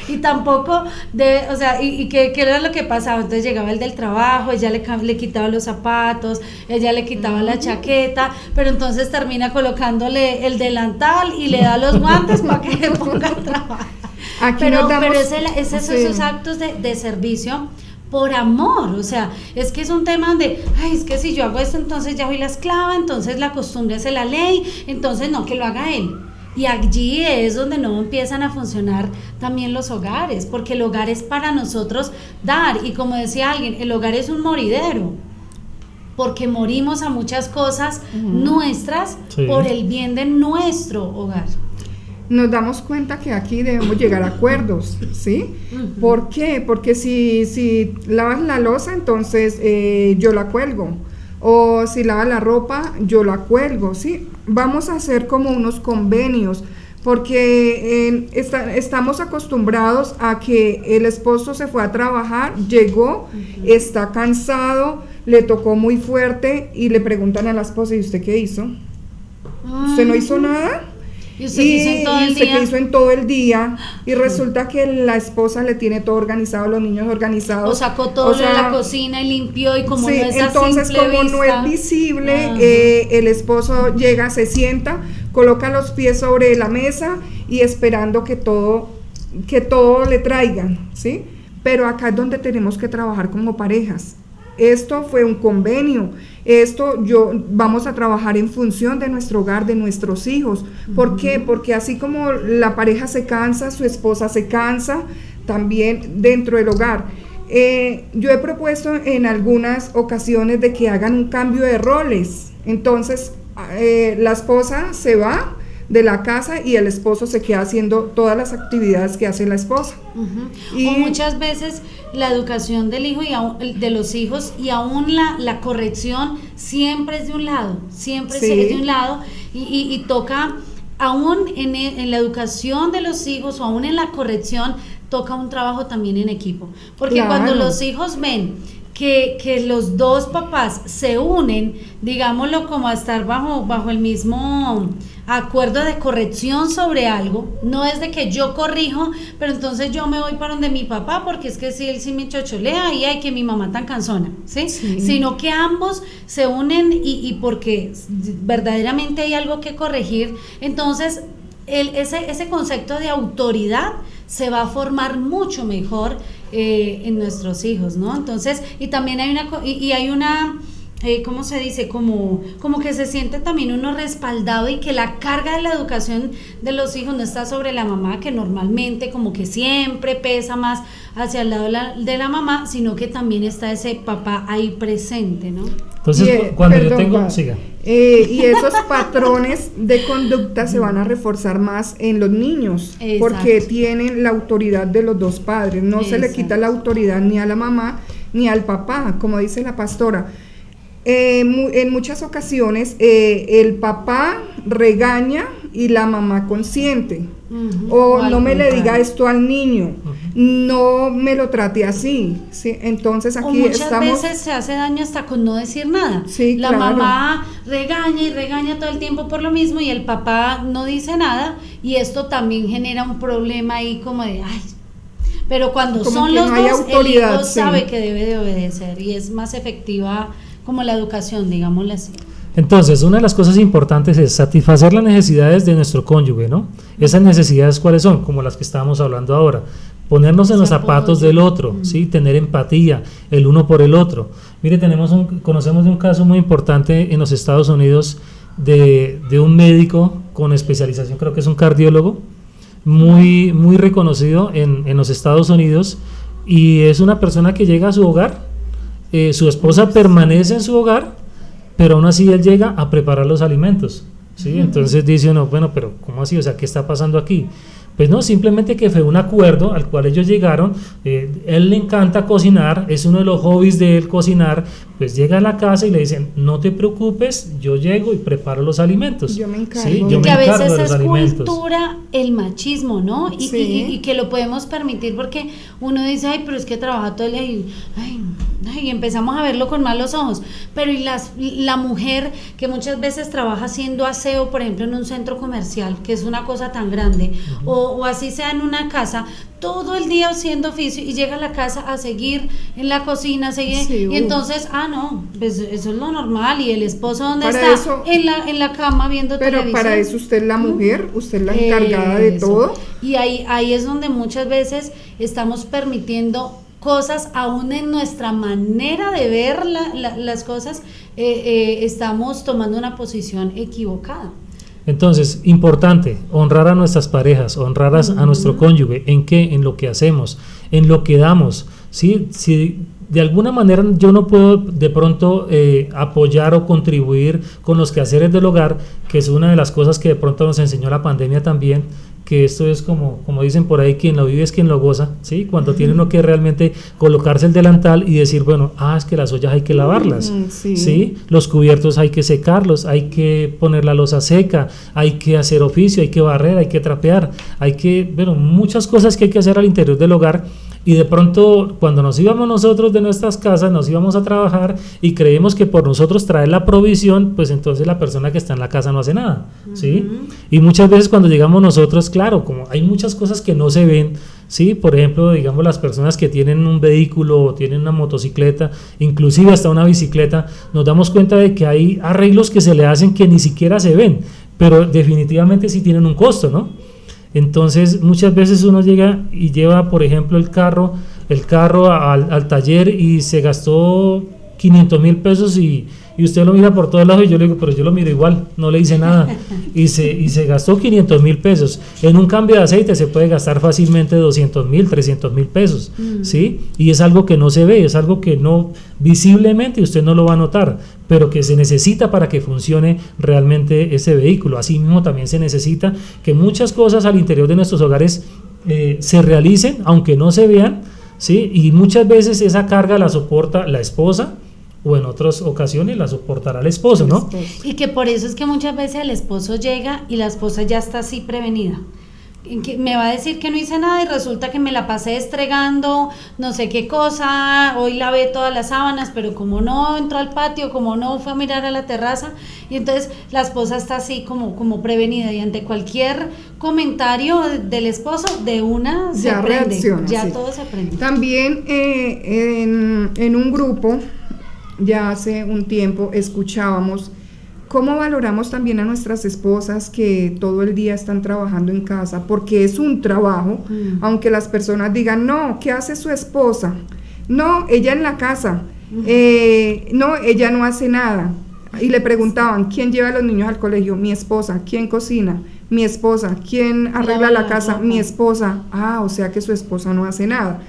y tampoco debe, o sea, y que era lo que pasaba. Entonces llegaba el del trabajo, ella le quitaba los zapatos, ella le quitaba la chaqueta, pero entonces termina colocándole el delantal y le da los guantes para que se ponga a trabajar. Pero esos actos de servicio por amor, o sea, es que es un tema donde, ay, es que si yo hago esto, entonces ya soy la esclava, entonces la costumbre hace la ley, entonces no, que lo haga él. Y allí es donde no empiezan a funcionar también los hogares, porque el hogar es para nosotros dar, y como decía alguien, el hogar es un moridero, porque morimos a muchas cosas nuestras por el bien de nuestro hogar. Nos damos cuenta que aquí debemos llegar a acuerdos, ¿sí? ¿Por qué? Porque si lavas la loza, entonces yo la cuelgo. O si lava la ropa, yo la cuelgo, ¿sí? Vamos a hacer como unos convenios, porque estamos acostumbrados a que el esposo se fue a trabajar, llegó, está cansado, le tocó muy fuerte, y le preguntan a la esposa, ¿y usted qué hizo? ¿Usted no hizo nada? ¿Y usted qué hizo en todo el día? Y resulta que la esposa le tiene todo organizado, los niños organizados. O sacó todo de la cocina y limpió, y como no es entonces como no es visible, el esposo llega, se sienta, coloca los pies sobre la mesa y esperando que todo le traigan, ¿sí? Pero acá es donde tenemos que trabajar como parejas. Esto fue un convenio, vamos a trabajar en función de nuestro hogar, de nuestros hijos. ¿Por qué? Porque así como la pareja se cansa, su esposa se cansa, también dentro del hogar. Yo he propuesto en algunas ocasiones de que hagan un cambio de roles. Entonces, la esposa se va de la casa y el esposo se queda haciendo todas las actividades que hace la esposa. O muchas veces la educación del hijo de los hijos y aún la corrección siempre es de un lado, siempre Sí. es de un lado y toca, aún en la educación de los hijos o aún en la corrección, toca un trabajo también en equipo, porque Claro. cuando los hijos ven que los dos papás se unen, digámoslo, como a estar bajo el mismo acuerdo de corrección sobre algo, no es de que yo corrijo, pero entonces yo me voy para donde mi papá, porque es que si él sí me chocholea y hay que mi mamá tan cansona, ¿sí? Sí. Sino que ambos se unen y porque verdaderamente hay algo que corregir, entonces ese concepto de autoridad se va a formar mucho mejor en nuestros hijos, ¿no? Entonces, y también hay una ¿cómo se dice? Como que se siente también uno respaldado y que la carga de la educación de los hijos no está sobre la mamá, que normalmente como que siempre pesa más hacia el lado de la mamá, sino que también está ese papá ahí presente, ¿no? Entonces, cuando yo tengo... Siga. Y esos patrones de conducta se van a reforzar más en los niños. Exacto. Porque tienen la autoridad de los dos padres. No se le quita la autoridad ni a la mamá ni al papá, como dice la pastora. En muchas ocasiones el papá regaña y la mamá consiente. O no me le diga esto al niño, no me lo trate así, ¿sí? Entonces aquí muchas veces se hace daño hasta con no decir nada. Sí, la claro. mamá regaña y regaña todo el tiempo por lo mismo y el papá no dice nada, y esto también genera un problema ahí como de ay. Pero cuando como son que los no hay dos, autoridad, el hijo sí. sabe que debe de obedecer y es más efectiva como la educación, digámoslo así. Entonces, una de las cosas importantes es satisfacer las necesidades de nuestro cónyuge, ¿no? Esas necesidades, ¿cuáles son? Como las que estábamos hablando ahora. Ponernos en los zapatos del otro, ¿sí? Tener empatía, el uno por el otro. Mire, conocemos de un caso muy importante en los Estados Unidos de un médico con especialización, creo que es un cardiólogo, muy reconocido en los Estados Unidos, y es una persona que llega a su hogar, su esposa permanece en su hogar, pero aún así él llega a preparar los alimentos, ¿sí? Entonces dice uno, bueno, pero ¿cómo así? O sea, ¿qué está pasando aquí? Pues no, simplemente que fue un acuerdo al cual ellos llegaron, él le encanta cocinar, es uno de los hobbies de él cocinar, pues llega a la casa y le dicen, no te preocupes, yo llego y preparo los alimentos. Yo me encargo. Sí, yo que me a encargo veces de los es alimentos. cultura el machismo, ¿no? Sí. Y que lo podemos permitir porque uno dice, ay, pero es que trabaja todo el día y empezamos a verlo con malos ojos. Pero y la mujer que muchas veces trabaja haciendo aseo, por ejemplo, en un centro comercial, que es una cosa tan grande, o así sea en una casa, todo el día haciendo oficio y llega a la casa a seguir en la cocina, Sí, y entonces, no, pues eso es lo normal, y el esposo ¿dónde Para está? eso- en la cama viendo Pero televisión. para eso usted es la mujer, usted es la encargada de Eso. todo. Y ahí es donde muchas veces estamos permitiendo cosas, aún en nuestra manera de ver las cosas, estamos tomando una posición equivocada. Entonces, importante, honrar a nuestras parejas, honrar a nuestro cónyuge, ¿en qué? En lo que hacemos, en lo que damos, ¿sí? Si de alguna manera yo no puedo de pronto apoyar o contribuir con los quehaceres del hogar, que es una de las cosas que de pronto nos enseñó la pandemia también, que esto es como dicen por ahí, quien lo vive es quien lo goza, ¿sí? Cuando tiene uno que realmente colocarse el delantal y decir, bueno, es que las ollas hay que lavarlas, Sí. ¿sí? Los cubiertos hay que secarlos, hay que poner la loza seca, hay que hacer oficio, hay que barrer, hay que trapear, muchas cosas que hay que hacer al interior del hogar. Y de pronto, cuando nos íbamos nosotros de nuestras casas, nos íbamos a trabajar y creemos que por nosotros traer la provisión, pues entonces la persona que está en la casa no hace nada, ¿sí? Y muchas veces cuando llegamos nosotros, claro, como hay muchas cosas que no se ven, ¿sí? Por ejemplo, digamos, las personas que tienen un vehículo o tienen una motocicleta, inclusive hasta una bicicleta, nos damos cuenta de que hay arreglos que se le hacen que ni siquiera se ven, pero definitivamente sí tienen un costo, ¿no? Entonces muchas veces uno llega y lleva, por ejemplo, el carro al taller y se gastó 500.000 pesos y usted lo mira por todos lados y yo le digo, pero yo lo miro igual, no le hice nada. Y se gastó 500.000 pesos. En un cambio de aceite se puede gastar fácilmente 200.000, 300.000 pesos, ¿sí? Y es algo que no se ve, es algo que no, visiblemente usted no lo va a notar, pero que se necesita para que funcione realmente ese vehículo. Así mismo también se necesita que muchas cosas al interior de nuestros hogares se realicen, aunque no se vean, ¿sí? Y muchas veces esa carga la soporta la esposa, o en otras ocasiones la soportará el esposo, ¿no? Y que por eso es que muchas veces el esposo llega y la esposa ya está así prevenida. Que me va a decir que no hice nada y resulta que me la pasé estregando no sé qué cosa, hoy lavé todas las sábanas, pero como no entró al patio, como no fue a mirar a la terraza, y entonces la esposa está así como prevenida, y ante cualquier comentario del esposo de una se ya prende, reacciona, ya sí. todo se prende. También en un grupo, ya hace un tiempo, escuchábamos cómo valoramos también a nuestras esposas que todo el día están trabajando en casa, porque es un trabajo, aunque las personas digan, no, ¿qué hace su esposa? No, ella en la casa, no, ella no hace nada. Y le preguntaban, ¿quién lleva a los niños al colegio? Mi esposa. ¿Quién cocina? Mi esposa. ¿Quién arregla la casa? Mi esposa. Ah, o sea que su esposa no hace nada.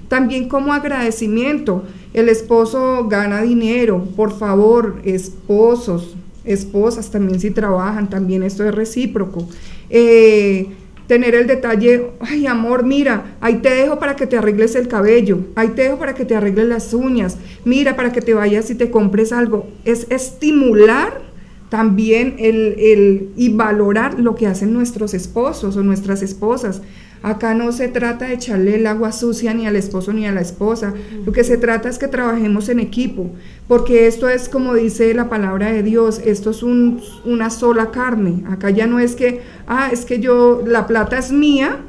También como agradecimiento, el esposo gana dinero, por favor, esposos, esposas también si trabajan, también esto es recíproco. Tener el detalle, ay amor, mira, ahí te dejo para que te arregles el cabello, ahí te dejo para que te arregles las uñas, mira, para que te vayas y te compres algo. Es estimular también y valorar lo que hacen nuestros esposos o nuestras esposas. Acá no se trata de echarle el agua sucia ni al esposo ni a la esposa, lo que se trata es que trabajemos en equipo, porque esto es como dice la palabra de Dios, esto es una sola carne. Acá ya no es que, es que la plata es mía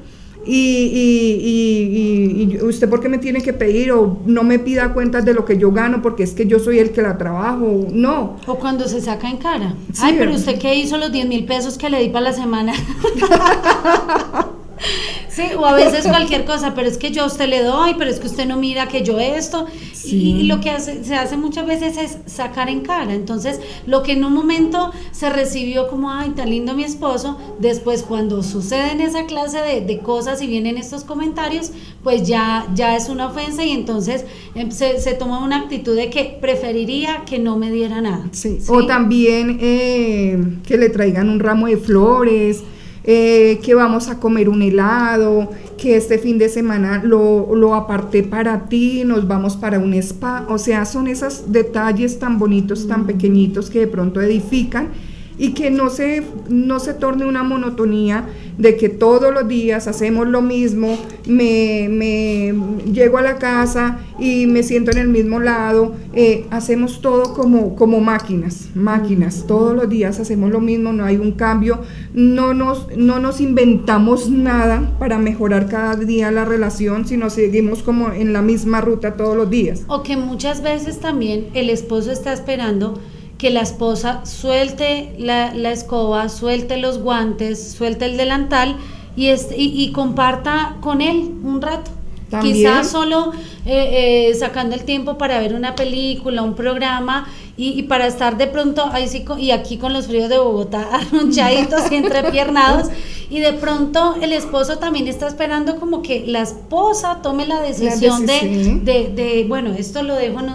y usted por qué me tiene que pedir, o no me pida cuentas de lo que yo gano porque es que yo soy el que la trabajo, no. O cuando se saca en cara, Sí, ay, pero usted qué hizo los 10.000 pesos que le di para la semana. Sí, o a veces cualquier cosa, pero es que yo a usted le doy, pero es que usted no mira que yo esto, sí. Y lo que se hace muchas veces es sacar en cara. Entonces, lo que en un momento se recibió como, ay, tan lindo mi esposo, después cuando suceden esa clase de cosas y vienen estos comentarios, pues ya es una ofensa, y entonces se toma una actitud de que preferiría que no me diera nada. Sí. ¿Sí? O también que le traigan un ramo de flores, que vamos a comer un helado, que este fin de semana lo aparté para ti, nos vamos para un spa. O sea, son esos detalles tan bonitos, tan pequeñitos, que de pronto edifican y que no se torne una monotonía de que todos los días hacemos lo mismo, me llego a la casa y me siento en el mismo lado, hacemos todo como máquinas, todos los días hacemos lo mismo, no hay un cambio, no nos inventamos nada para mejorar cada día la relación, sino seguimos como en la misma ruta todos los días. O que muchas veces también el esposo está esperando que la esposa suelte la escoba, suelte los guantes, suelte el delantal y comparta con él un rato. ¿También? Quizás solo sacando el tiempo para ver una película, un programa, y para estar de pronto ahí sí, y aquí con los fríos de Bogotá arrunchaditos y entrepiernados, y de pronto el esposo también está esperando como que la esposa tome la decisión de bueno, esto lo dejo en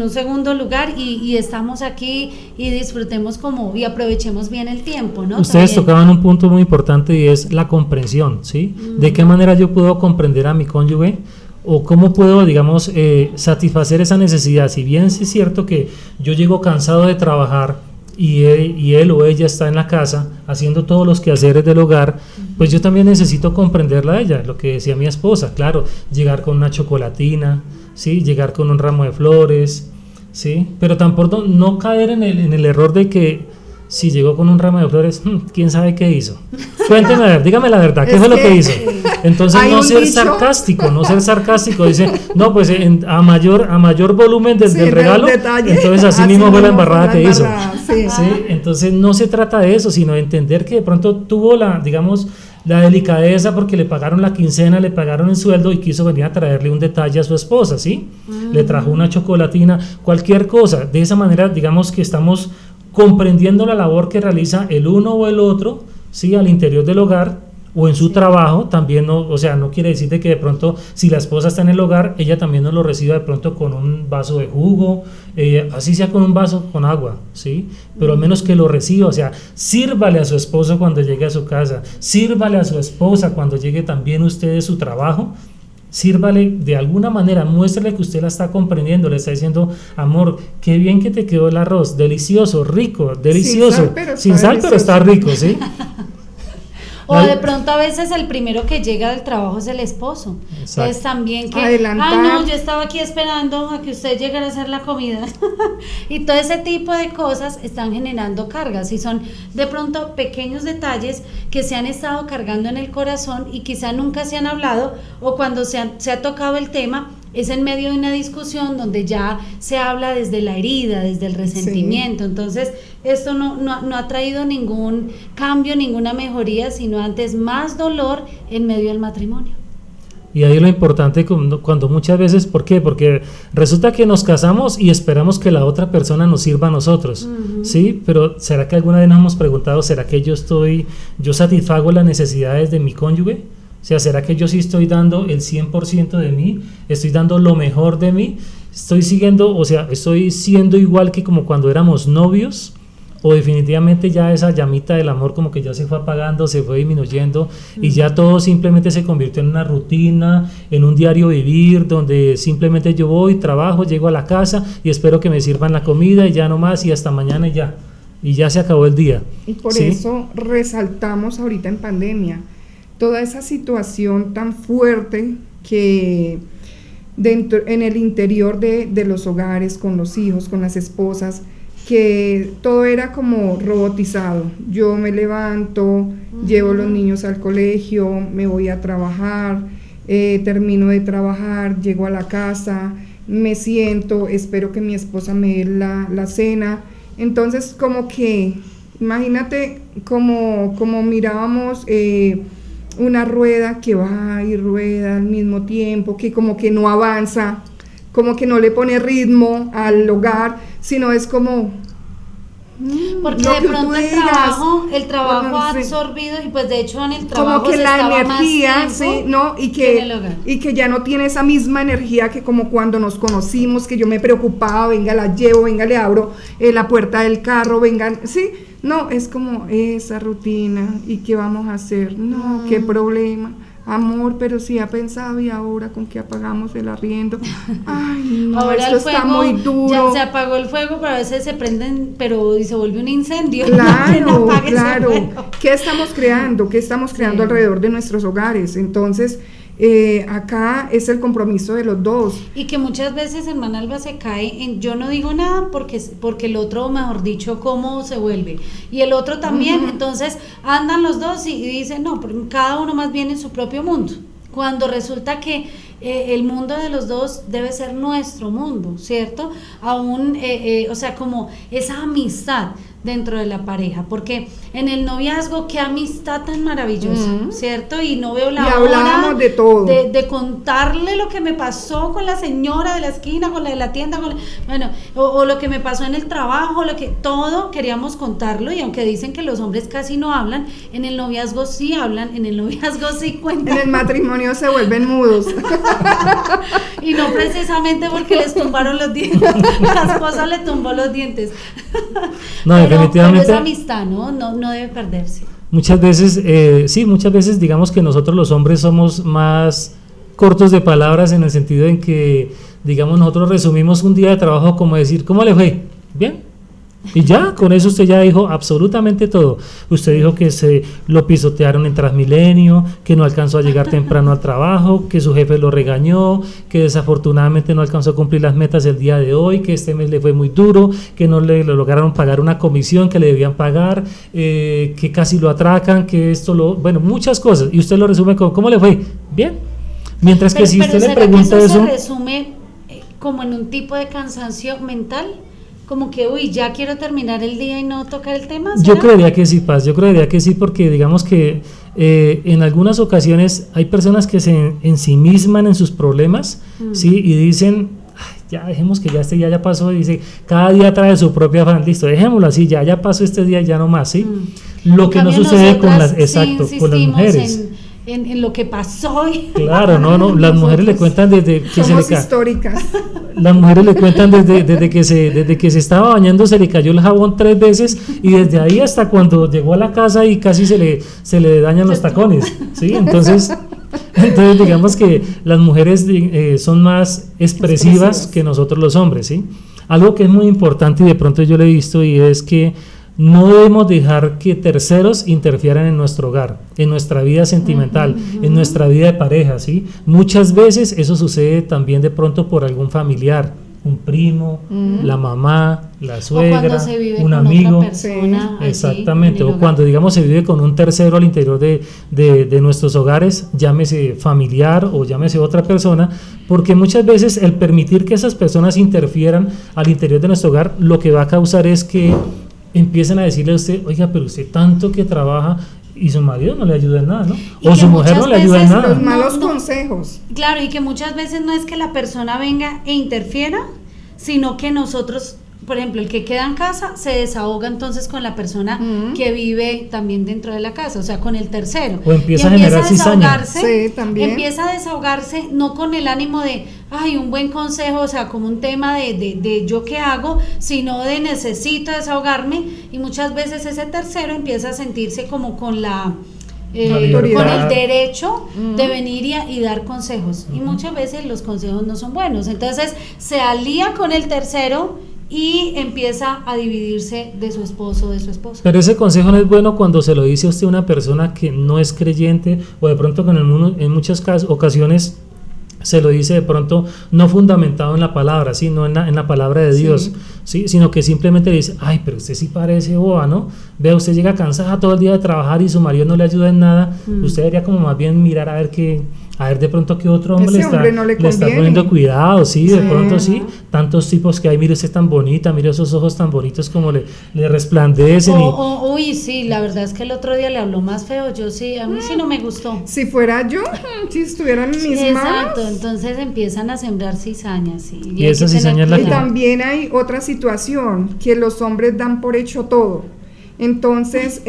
un segundo lugar y estamos aquí y disfrutemos y aprovechemos bien el tiempo, ¿no? Ustedes tocaban un punto muy importante y es la comprensión, ¿sí? ¿De qué manera yo puedo comprender a mi cónyuge? O cómo puedo, digamos, satisfacer esa necesidad. Si bien sí es cierto que yo llego cansado de trabajar y él o ella está en la casa haciendo todos los quehaceres del hogar, pues yo también necesito comprenderla a ella, lo que decía mi esposa, claro, llegar con una chocolatina, ¿sí? Llegar con un ramo de flores, ¿sí? Pero tampoco no caer en el error de que si llegó con un ramo de flores, ¿quién sabe qué hizo? Cuénteme, a ver, dígame la verdad, ¿qué fue lo que hizo? Entonces no ser sarcástico, dice, no, pues a mayor volumen del regalo, entonces así mismo fue la embarrada que hizo. ¿Sí? Entonces no se trata de eso, sino de entender que de pronto tuvo la delicadeza porque le pagaron la quincena, le pagaron el sueldo y quiso venir a traerle un detalle a su esposa, ¿sí? Le trajo una chocolatina, cualquier cosa. De esa manera, digamos que estamos comprendiendo la labor que realiza el uno o el otro, ¿sí? Al interior del hogar o en su trabajo. También no, o sea, no quiere decir de que de pronto si la esposa está en el hogar, ella también no lo reciba de pronto con un vaso de jugo, así sea con un vaso con agua, ¿sí? Pero al menos que lo reciba, o sea, sírvale a su esposo cuando llegue a su casa, sírvale a su esposa cuando llegue también usted de su trabajo. Sírvale de alguna manera, muéstrale que usted la está comprendiendo, le está diciendo, amor, qué bien que te quedó el arroz, delicioso, rico, delicioso, sin sal, pero está rico, ¿sí? O de pronto a veces el primero que llega del trabajo es el esposo. Exacto. Entonces también que, adelantar. no, yo estaba aquí esperando a que usted llegara a hacer la comida. Y todo ese tipo de cosas están generando cargas y son de pronto pequeños detalles que se han estado cargando en el corazón y quizá nunca se han hablado, o cuando se ha tocado el tema es en medio de una discusión donde ya se habla desde la herida, desde el resentimiento. Sí. Entonces esto no ha traído ningún cambio, ninguna mejoría, sino antes más dolor en medio del matrimonio. Y ahí lo importante cuando muchas veces, ¿por qué? Porque resulta que nos casamos y esperamos que la otra persona nos sirva a nosotros, ¿sí? Pero ¿será que alguna vez nos hemos preguntado, ¿será que yo satisfago las necesidades de mi cónyuge? O sea, ¿será que yo sí estoy dando el 100% de mí? ¿Estoy dando lo mejor de mí? ¿Estoy siendo igual que como cuando éramos novios? ¿O definitivamente ya esa llamita del amor como que ya se fue apagando, se fue disminuyendo y ya todo simplemente se convirtió en una rutina, en un diario vivir, donde simplemente yo voy, trabajo, llego a la casa y espero que me sirvan la comida y ya no más y hasta mañana y ya se acabó el día? Y por eso resaltamos ahorita en pandemia toda esa situación tan fuerte que en el interior de los hogares, con los hijos, con las esposas, que todo era como robotizado. Yo me levanto, llevo los niños al colegio, me voy a trabajar, termino de trabajar, llego a la casa, me siento, espero que mi esposa me dé la cena. Entonces como que, imagínate como mirábamos una rueda que va y rueda al mismo tiempo, que como que no avanza, como que no le pone ritmo al hogar, sino es como porque de pronto el trabajo ha absorbido, y pues de hecho en el trabajo como que se la estaba energía, más tiempo, sí, ¿no? Y que ya no tiene esa misma energía que como cuando nos conocimos, que yo me preocupaba, venga, la llevo, venga, le abro la puerta del carro, vengan, sí, no, es como esa rutina. ¿Y qué vamos a hacer? No, qué problema. Amor, pero sí ha pensado, y ahora con que apagamos el arriendo, ay no, ahora esto está muy duro. Ya se apagó el fuego, pero a veces se prenden, y se vuelve un incendio. Claro, claro. ¿Qué estamos creando? ¿Qué estamos creando alrededor de nuestros hogares? Entonces, acá es el compromiso de los dos. Y que muchas veces, hermana Alba, se cae en yo no digo nada porque el otro, mejor dicho, cómo se vuelve, y el otro también. Entonces andan los dos y dicen no, cada uno más bien en su propio mundo, cuando resulta que el mundo de los dos debe ser nuestro mundo, ¿cierto? Aún, o sea, como esa amistad dentro de la pareja, porque en el noviazgo, qué amistad tan maravillosa, ¿cierto? Y no veo la hora de todo, de contarle lo que me pasó con la señora de la esquina, con la de la tienda, o lo que me pasó en el trabajo, todo queríamos contarlo. Y aunque dicen que los hombres casi no hablan, en el noviazgo sí hablan, en el noviazgo sí cuentan. En el matrimonio se vuelven mudos. Y no precisamente porque les tumbaron los dientes, la esposa le tumbó los dientes. No, definitivamente. Pero esa amistad, no debe perderse. Muchas veces digamos que nosotros los hombres somos más cortos de palabras, en el sentido en que, digamos, nosotros resumimos un día de trabajo como decir, ¿cómo le fue? ¿Bien? Y ya, con eso usted ya dijo absolutamente todo. Usted dijo que se lo pisotearon en Transmilenio, que no alcanzó a llegar temprano al trabajo, que su jefe lo regañó, que desafortunadamente no alcanzó a cumplir las metas del día de hoy, que este mes le fue muy duro, que no le lograron pagar una comisión que le debían pagar, que casi lo atracan, que bueno, muchas cosas. Y usted lo resume como, ¿cómo le fue? Bien. Mientras que si usted le pregunta eso... ¿se resume como en un tipo de cansancio mental? Como que, ya quiero terminar el día y no tocar el tema, ¿será? Yo creería que sí, Paz, yo creería que sí, porque digamos que en algunas ocasiones hay personas que se ensimisman en sus problemas, ¿sí? Y dicen, "Ay, ya dejemos que ya este día ya pasó", y dice, cada día trae su propia afán, listo, dejémoslo así, ya pasó este día, ya no más, ¿sí? Lo que no sucede con las, exacto, con las mujeres. En lo que pasó. Claro, no, las mujeres le cuentan desde que somos históricas. Las mujeres le cuentan desde que se estaba bañando, se le cayó el jabón 3 veces, y desde ahí hasta cuando llegó a la casa y casi se le dañan los tacones, ¿sí? Entonces digamos que las mujeres son más expresivas que nosotros los hombres, ¿sí? Algo que es muy importante y de pronto yo lo he visto, y es que no debemos dejar que terceros interfieran en nuestro hogar, en nuestra vida sentimental, en nuestra vida de pareja, ¿sí? Muchas veces eso sucede también de pronto por algún familiar, un primo, la mamá, la suegra, o cuando se vive un con amigo. otra persona, sí, exactamente, o cuando digamos se vive con un tercero al interior de nuestros hogares, llámese familiar o llámese otra persona, porque muchas veces el permitir que esas personas interfieran al interior de nuestro hogar, lo que va a causar es que empiezan a decirle a usted, oiga, pero usted tanto que trabaja y su marido no le ayuda en nada, ¿no? O su mujer no le ayuda en nada. Los malos consejos. Claro, y que muchas veces no es que la persona venga e interfiera, sino que nosotros, por ejemplo, el que queda en casa se desahoga entonces con la persona que vive también dentro de la casa, o sea, con el tercero. O empieza a generar cizaña. Sí, también. Empieza a desahogarse no con el ánimo de, ay, un buen consejo, o sea, como un tema de yo qué hago, sino de necesito desahogarme, y muchas veces ese tercero empieza a sentirse como con con el derecho de venir y dar consejos, y muchas veces los consejos no son buenos, entonces se alía con el tercero y empieza a dividirse de su esposo o de su esposa. Pero ese consejo no es bueno cuando se lo dice a usted una persona que no es creyente, o de pronto en muchas ocasiones se lo dice de pronto no fundamentado en la palabra, ¿sí? No en la palabra de Dios, ¿sí? Sino que simplemente le dice, ay, pero usted sí parece boba, ¿no? Vea, usted llega cansada todo el día de trabajar y su marido no le ayuda en nada, usted debería como más bien mirar a ver de pronto qué otro hombre le está poniendo cuidado, ¿sí? De pronto sí, tantos tipos que hay, mire usted tan bonita, mire esos ojos tan bonitos como le resplandecen. Uy, sí, la verdad es que el otro día le habló más feo, yo sí, a mí sí no me gustó. Si fuera yo, si estuvieran en mis manos. Exacto, entonces empiezan a sembrar cizañas, sí. Y esa cizaña es la que... Y también hay otra situación, que los hombres dan por hecho todo. Entonces,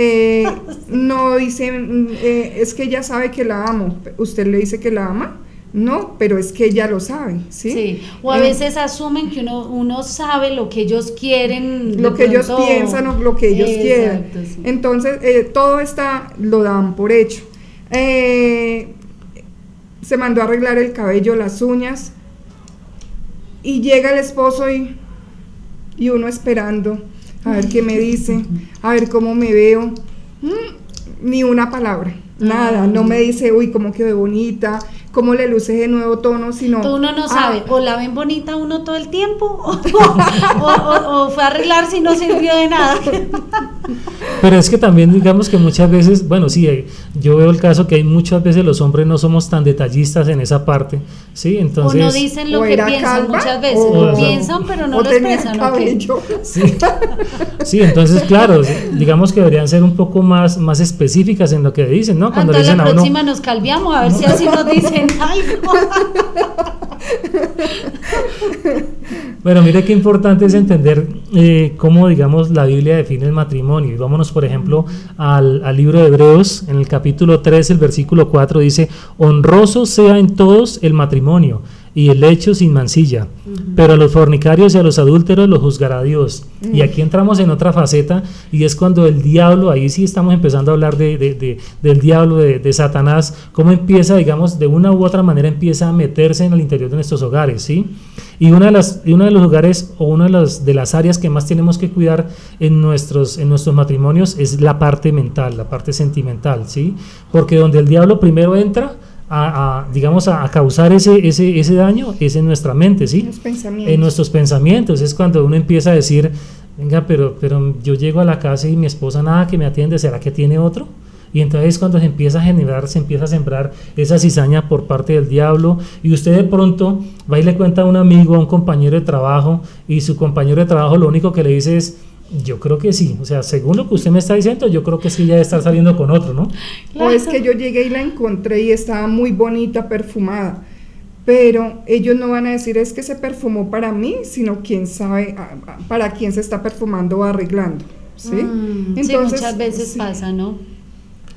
no dicen, es que ella sabe que la amo. ¿Usted le dice que la ama? No, pero es que ella lo sabe, ¿sí? Sí, o a veces asumen que uno sabe lo que ellos quieren. Lo que ellos piensan o lo que ellos quieren. Sí. Entonces, todo lo dan por hecho. Se mandó a arreglar el cabello, las uñas, y llega el esposo y uno esperando a ver qué me dice, a ver cómo me veo, ni una palabra, nada, no me dice, uy, cómo quedó bonita, cómo le luce de nuevo tono, sino... Uno no sabe, o la ven bonita uno todo el tiempo, o fue a arreglarse y no sirvió de nada. Pero es que también digamos que muchas veces, bueno, sí, yo veo el caso que hay muchas veces los hombres no somos tan detallistas en esa parte, ¿sí? Entonces... O no dicen lo que piensan calva, muchas veces, lo piensan pero no lo expresan. Sí, entonces claro, digamos que deberían ser un poco más específicas en lo que dicen, ¿no? Cuando entonces dicen la próxima nos calviamos a ver si así nos dicen algo. Bueno, mire qué importante es entender cómo, digamos, la Biblia define el matrimonio. Y vámonos, por ejemplo, al libro de Hebreos, en el capítulo 3, el versículo 4, dice, honroso sea en todos el matrimonio y el lecho sin mancilla, pero a los fornicarios y a los adúlteros los juzgará Dios. Y aquí entramos en otra faceta, y es cuando el diablo, ahí sí estamos empezando a hablar del diablo, de Satanás, cómo empieza, digamos, de una u otra manera empieza a meterse en el interior de nuestros hogares, ¿sí? Y uno de los lugares, o una de las áreas que más tenemos que cuidar en nuestros matrimonios es la parte mental, la parte sentimental, ¿sí? Porque donde el diablo primero entra digamos a causar ese daño es en nuestra mente, ¿sí? En nuestros pensamientos es cuando uno empieza a decir, venga, pero yo llego a la casa y mi esposa nada que me atiende, ¿será que tiene otro? Y entonces cuando se empieza a sembrar esa cizaña por parte del diablo, y usted de pronto va y le cuenta a un amigo, a un compañero de trabajo, y su compañero de trabajo lo único que le dice es, Yo creo que sí, o sea, según lo que usted me está diciendo, yo creo que sí ya debe estar saliendo con otro, ¿no? O es que yo llegué y la encontré y estaba muy bonita, perfumada, pero ellos no van a decir es que se perfumó para mí, sino quién sabe para quién se está perfumando o arreglando, ¿sí? Entonces, sí, muchas veces sí pasa, ¿no?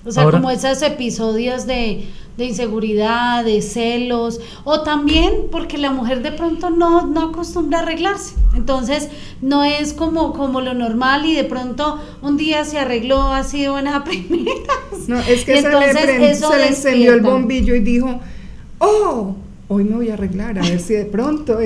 O sea, Ahora, como esos episodios de inseguridad, de celos, o también porque la mujer de pronto no acostumbra a arreglarse, entonces no es como lo normal y de pronto un día se arregló así de buena primera. No, es que se le encendió el bombillo y dijo, oh, hoy me voy a arreglar, a ver si de pronto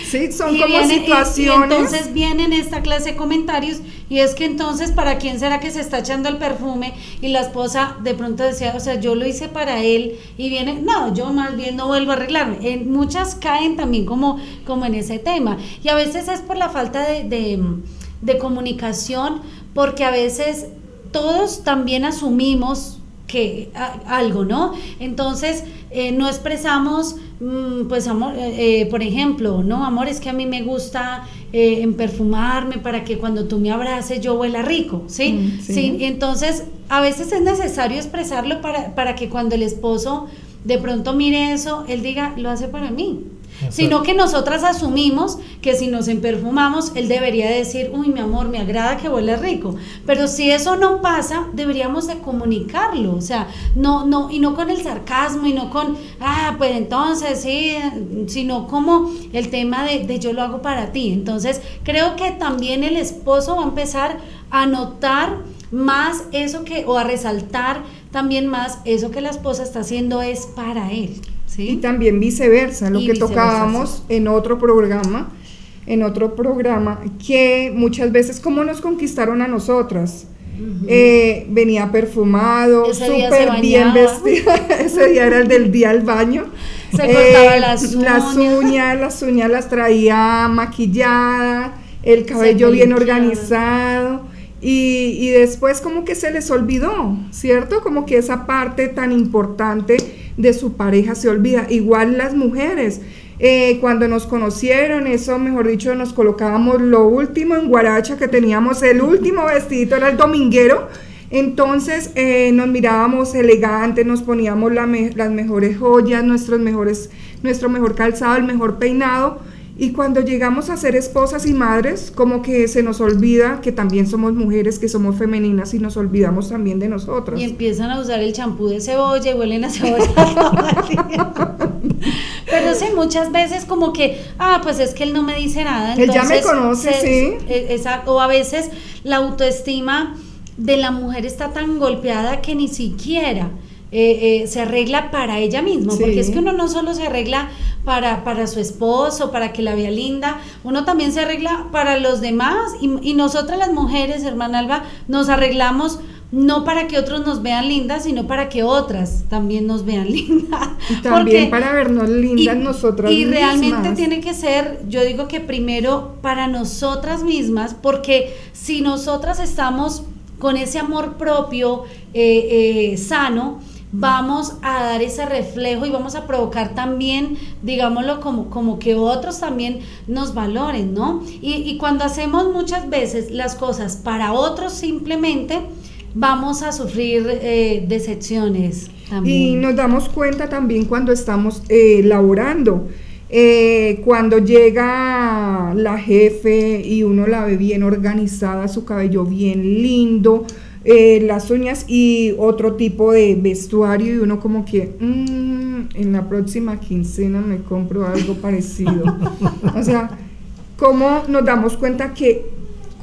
sí, son como situaciones. Y entonces vienen esta clase de comentarios, y es que entonces, ¿para quién será que se está echando el perfume? Y la esposa de pronto decía, o sea, yo lo hice para él, y viene, no, yo más bien no vuelvo a arreglarme. Muchas caen también como en ese tema, y a veces es por la falta de comunicación, porque a veces todos también asumimos que algo, ¿no? Entonces no expresamos, pues amor, por ejemplo, no, amor, es que a mí me gusta perfumarme para que cuando tú me abraces yo huela rico, ¿sí? Sí. Entonces a veces es necesario expresarlo para que cuando el esposo de pronto mire eso, él diga, lo hace para mí. Exacto. Sino que nosotras asumimos que si nos perfumamos, él debería decir, uy, mi amor, me agrada que huele rico, pero si eso no pasa, deberíamos de comunicarlo, o sea, no, y no con el sarcasmo, y no con, pues entonces, sí, sino como el tema de yo lo hago para ti. Entonces, creo que también el esposo va a empezar a notar más eso o a resaltar también más eso que la esposa está haciendo es para él. ¿Sí? Y también viceversa, lo que tocábamos sí. en otro programa, que muchas veces cómo nos conquistaron a nosotras. Venía perfumado, súper bien vestido. Ese día era el del día al baño. Se cortaba las uñas las traía maquilladas, el cabello bien organizado. Y después como que se les olvidó, ¿cierto? Como que esa parte tan importante de su pareja se olvida. Igual las mujeres, cuando nos conocieron, eso mejor dicho, nos colocábamos lo último en guaracha que teníamos, el último vestidito era el dominguero, entonces nos mirábamos elegantes, nos poníamos las mejores joyas, nuestro mejor calzado, el mejor peinado. Y cuando llegamos a ser esposas y madres, como que se nos olvida que también somos mujeres, que somos femeninas y nos olvidamos también de nosotras. Y empiezan a usar el champú de cebolla y huelen a cebolla. Pero sí, muchas veces como que, pues es que él no me dice nada. Entonces, él ya me conoce, sí. Exacto, o a veces la autoestima de la mujer está tan golpeada que ni siquiera se arregla para ella misma, sí. Porque es que uno no solo se arregla para su esposo, para que la vea linda, uno también se arregla para los demás, y nosotras las mujeres, hermana Alba, nos arreglamos no para que otros nos vean lindas, sino para que otras también nos vean lindas. También para vernos lindas nosotras mismas. Y realmente tiene que ser, yo digo que primero para nosotras mismas, porque si nosotras estamos con ese amor propio sano, vamos a dar ese reflejo y vamos a provocar también, digámoslo, como que otros también nos valoren, ¿no? Y cuando hacemos muchas veces las cosas para otros simplemente, vamos a sufrir decepciones también. Y nos damos cuenta también cuando estamos laborando, cuando llega la jefe y uno la ve bien organizada, su cabello bien lindo, las uñas y otro tipo de vestuario, y uno como que en la próxima quincena me compro algo parecido. O sea, cómo nos damos cuenta que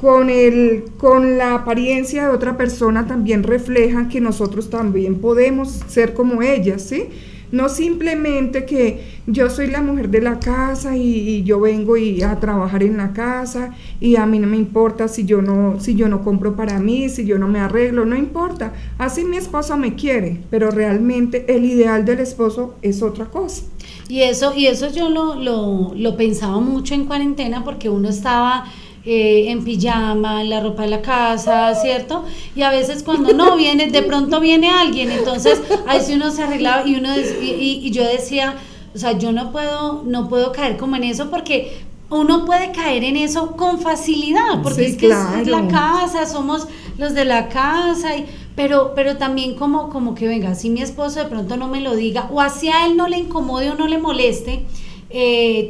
con la apariencia de otra persona también refleja que nosotros también podemos ser como ellas, ¿sí? No simplemente que yo soy la mujer de la casa y yo vengo a trabajar en la casa y a mí no me importa si yo no compro para mí, si yo no me arreglo, no importa. Así mi esposo me quiere, pero realmente el ideal del esposo es otra cosa. Y eso yo lo pensaba mucho en cuarentena, porque uno estaba en pijama, en la ropa de la casa, ¿cierto? Y a veces cuando de pronto viene alguien, entonces ahí sí uno se arreglaba y yo decía, o sea, yo no puedo caer como en eso, porque uno puede caer en eso con facilidad, porque sí, es que claro. es la casa, somos los de la casa, pero también como que venga, si mi esposo de pronto no me lo diga, o hacia él no le incomode o no le moleste,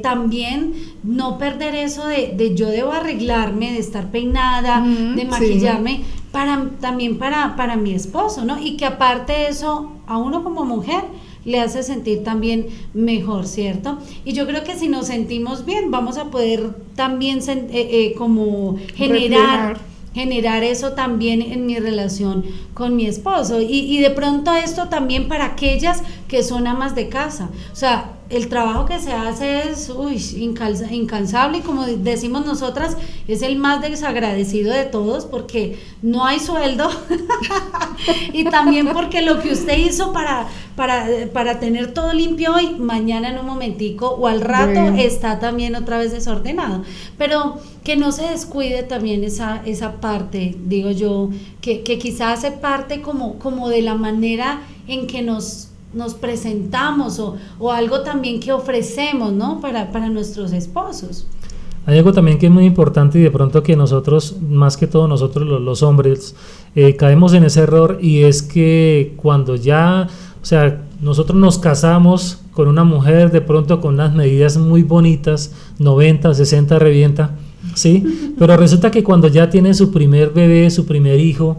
también no perder eso de yo debo arreglarme, de estar peinada, de maquillarme, sí, también para mi esposo, ¿no? Y que aparte de eso, a uno como mujer le hace sentir también mejor, ¿cierto? Y yo creo que si nos sentimos bien, vamos a poder también como generar eso también en mi relación con mi esposo. Y de pronto esto también para aquellas que son amas de casa. O sea, el trabajo que se hace es incansable, y como decimos nosotras, es el más desagradecido de todos, porque no hay sueldo y también porque lo que usted hizo para tener todo limpio hoy, mañana en un momentico o al rato está también otra vez desordenado. Pero que no se descuide también esa parte, digo yo, que quizás hace parte como de la manera en que nos presentamos o algo también que ofrecemos, ¿no? Para nuestros esposos. Hay algo también que es muy importante, y de pronto que nosotros, más que todo nosotros los hombres, caemos en ese error, y es que cuando ya, o sea, nosotros nos casamos con una mujer de pronto con unas medidas muy bonitas, 90, 60 revienta, ¿sí? Pero resulta que cuando ya tienen su primer bebé, su primer hijo,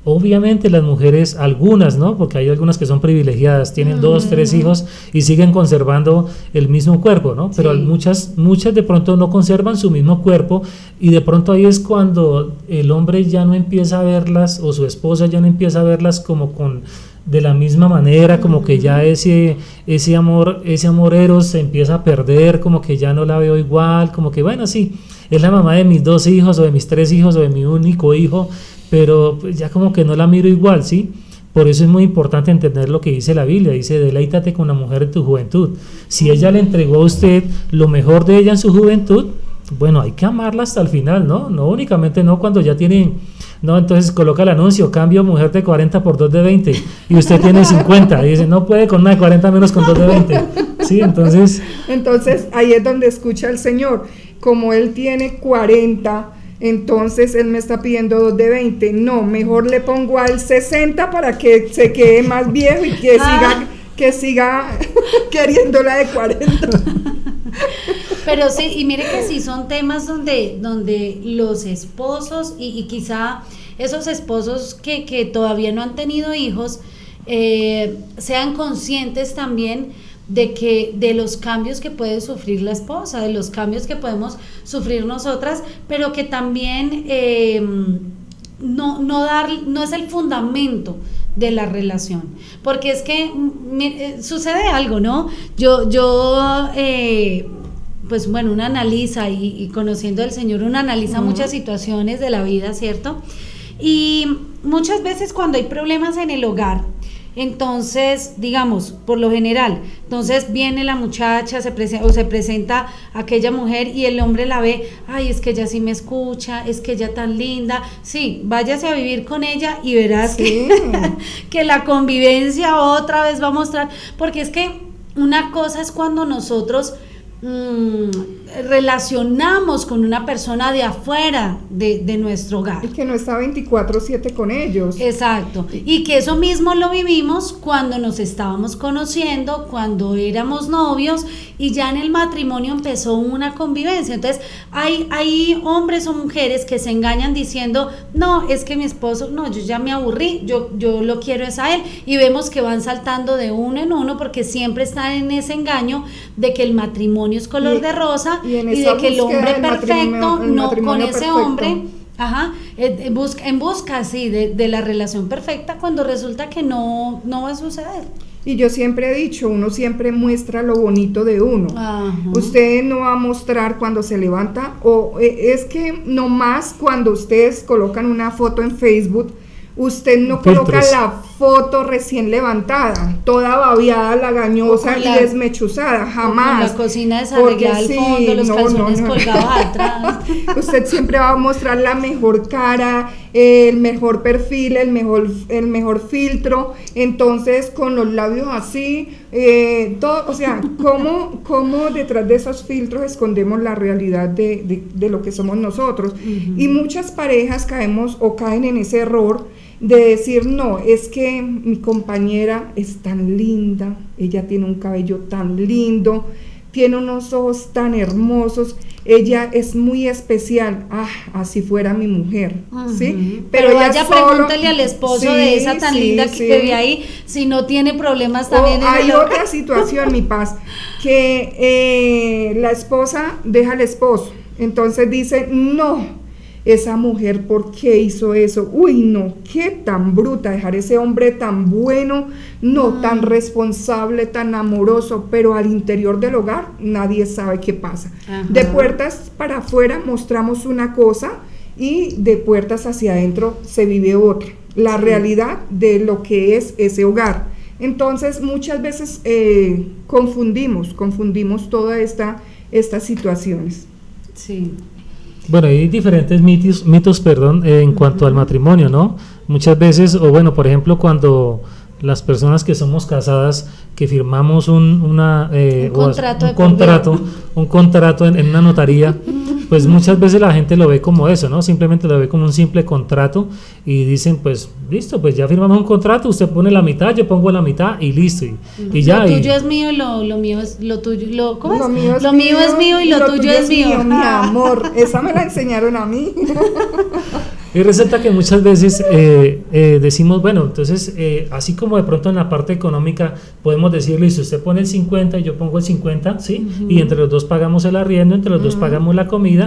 obviamente las mujeres, algunas, ¿no? Porque hay algunas que son privilegiadas, tienen 2, 3 hijos y siguen conservando el mismo cuerpo, ¿no? Pero sí, muchas de pronto no conservan su mismo cuerpo, y de pronto ahí es cuando el hombre ya no empieza a verlas, o su esposa ya no empieza a verlas como de la misma manera, como que ya ese amor eros se empieza a perder, como que ya no la veo igual, como que bueno, sí, es la mamá de mis 2 hijos, o de mis 3 hijos, o de mi único hijo, pero pues ya como que no la miro igual, ¿sí? Por eso es muy importante entender lo que dice la Biblia. Dice: deleítate con la mujer de tu juventud. Si ella le entregó a usted lo mejor de ella en su juventud, bueno, hay que amarla hasta el final, ¿no? No únicamente no cuando ya tiene, no, entonces coloca el anuncio: cambio mujer de 40 por 2 de 20, y usted tiene 50, y dice: no puede con una de 40 menos con 2 de 20, ¿sí? Entonces ahí es donde escucha el Señor. Como Él tiene 40, entonces Él me está pidiendo 2 de 20, no, mejor le pongo al 60 para que se quede más viejo y que siga queriéndola de 40. Pero sí, y mire que sí son temas donde los esposos y quizá esos esposos que todavía no han tenido hijos sean conscientes también de los cambios que puede sufrir la esposa, de los cambios que podemos sufrir nosotras, pero que también no es el fundamento de la relación, porque es que sucede algo, ¿no? Yo pues bueno, uno analiza y conociendo al Señor, uno analiza muchas situaciones de la vida, ¿cierto? Y muchas veces cuando hay problemas en el hogar, entonces, digamos, por lo general, entonces viene la muchacha, se presenta aquella mujer, y el hombre la ve: ay, es que ella sí me escucha, es que ella tan linda, sí, váyase a vivir con ella y verás que la convivencia otra vez va a mostrar, porque es que una cosa es cuando nosotros relacionamos con una persona de afuera de nuestro hogar. Y que no está 24/7 con ellos. Exacto. Y que eso mismo lo vivimos cuando nos estábamos conociendo, cuando éramos novios, y ya en el matrimonio empezó una convivencia. Entonces, hay hombres o mujeres que se engañan diciendo: no, es que mi esposo, no, yo ya me aburrí, yo lo quiero es a él. Y vemos que van saltando de uno en uno, porque siempre están en ese engaño de que el matrimonio es color de rosa, y de que el hombre perfecto, no con ese perfecto. Hombre, en busca sí de la relación perfecta, cuando resulta que no va a suceder. Y yo siempre he dicho, uno siempre muestra lo bonito de uno. Usted no va a mostrar cuando se levanta, o es que nomás cuando ustedes colocan una foto en Facebook, Usted no Filtros. coloca la foto recién levantada, toda babeada, lagañosa y desmechuzada, jamás. Con la cocina desarreglada al fondo, los calzones colgados atrás. Usted siempre va a mostrar la mejor cara, el mejor perfil, el mejor filtro, entonces con los labios así, todo, o sea, ¿cómo detrás de esos filtros escondemos la realidad de lo que somos nosotros? Y muchas parejas caen en ese error de decir, no, es que mi compañera es tan linda, ella tiene un cabello tan lindo, tiene unos ojos tan hermosos, ella es muy especial, así fuera mi mujer, ¿sí? Pero vaya, pregúntale al esposo de esa tan linda que ve ahí, si no tiene problemas también. Hay otra situación, mi paz, que la esposa deja al esposo, entonces dice, no, esa mujer, ¿por qué hizo eso? Uy, no, qué tan bruta, dejar ese hombre tan bueno, no, tan responsable, tan amoroso, pero al interior del hogar nadie sabe qué pasa. De puertas para afuera mostramos una cosa y de puertas hacia adentro se vive otra, la realidad de lo que es ese hogar. Entonces muchas veces confundimos todas estas situaciones. Sí. Bueno, hay diferentes mitos, en cuanto al matrimonio, ¿no? Muchas veces, o bueno, por ejemplo, cuando las personas que somos casadas, que firmamos un contrato en una notaría, pues muchas veces la gente lo ve como eso, ¿no? Simplemente lo ve como un simple contrato y dicen, pues listo, pues ya firmamos un contrato, usted pone la mitad, yo pongo la mitad y listo. Y ya. Lo tuyo es mío, lo mío es lo tuyo. ¿Cómo es? Lo mío es mío y lo tuyo es mío. Mi amor, esa me la enseñaron a mí. Y resulta que muchas veces decimos, bueno, entonces, así como de pronto en la parte económica podemos decirle, si usted pone el 50 y yo pongo el 50, ¿sí? Y entre los dos pagamos el arriendo, entre los dos pagamos la comida,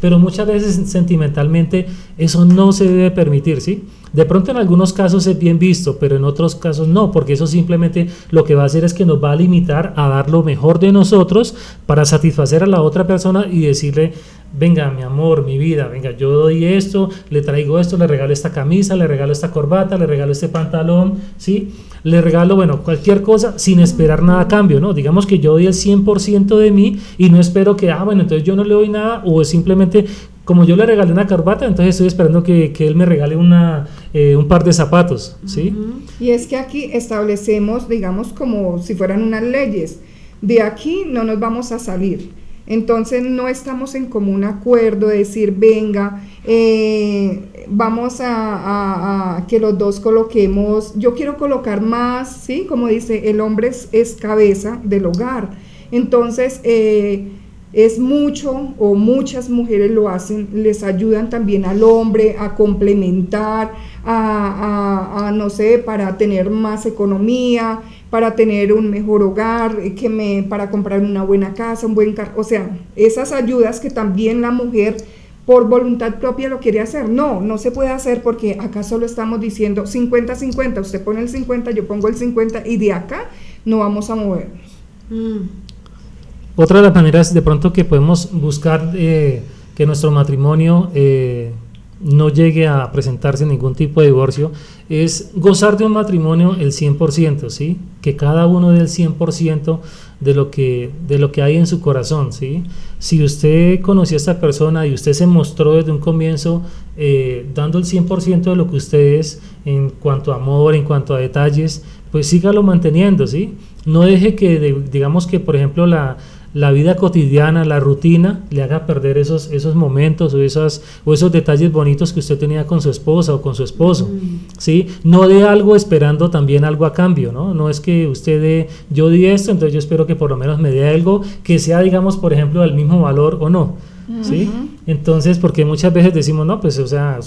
pero muchas veces sentimentalmente eso no se debe permitir, ¿sí? De pronto en algunos casos es bien visto, pero en otros casos no, porque eso simplemente lo que va a hacer es que nos va a limitar a dar lo mejor de nosotros para satisfacer a la otra persona y decirle, venga, mi amor, mi vida, venga, yo doy esto, le traigo esto, le regalo esta camisa, le regalo esta corbata, le regalo este pantalón, ¿sí? Le regalo, bueno, cualquier cosa sin esperar nada a cambio, ¿no? Digamos que yo doy el 100% de mí y no espero que, bueno, entonces yo no le doy nada, o simplemente, como yo le regalé una corbata, entonces estoy esperando que él me regale un par de zapatos, ¿sí? Y es que aquí establecemos, digamos, como si fueran unas leyes, de aquí no nos vamos a salir. Entonces no estamos en común acuerdo de decir, venga, vamos a que los dos coloquemos, yo quiero colocar más, ¿sí? Como dice, el hombre es cabeza del hogar. Entonces es mucho, o muchas mujeres lo hacen, les ayudan también al hombre a complementar, no sé, para tener más economía, para tener un mejor hogar, para comprar una buena casa, un buen carro, o sea, esas ayudas que también la mujer por voluntad propia lo quiere hacer. No se puede hacer porque acá solo estamos diciendo 50-50, usted pone el 50, yo pongo el 50 y de acá no vamos a movernos. Otra de las maneras de pronto que podemos buscar que nuestro matrimonio no llegue a presentarse ningún tipo de divorcio es gozar de un matrimonio el 100%, ¿sí? Que cada uno dé el 100% de lo que hay en su corazón, ¿sí? Si usted conoció a esta persona y usted se mostró desde un comienzo dando el 100% de lo que usted es en cuanto a amor, en cuanto a detalles, pues sígalo manteniendo, ¿sí? No deje que, digamos que por ejemplo la vida cotidiana, la rutina, le haga perder esos momentos o esos detalles bonitos que usted tenía con su esposa o con su esposo, ¿sí? No dé algo esperando también algo a cambio, ¿no? No es que usted yo di esto, entonces yo espero que por lo menos me dé algo que sea, digamos, por ejemplo, del mismo valor o no, ¿sí? Entonces, porque muchas veces decimos, no, pues, o sea,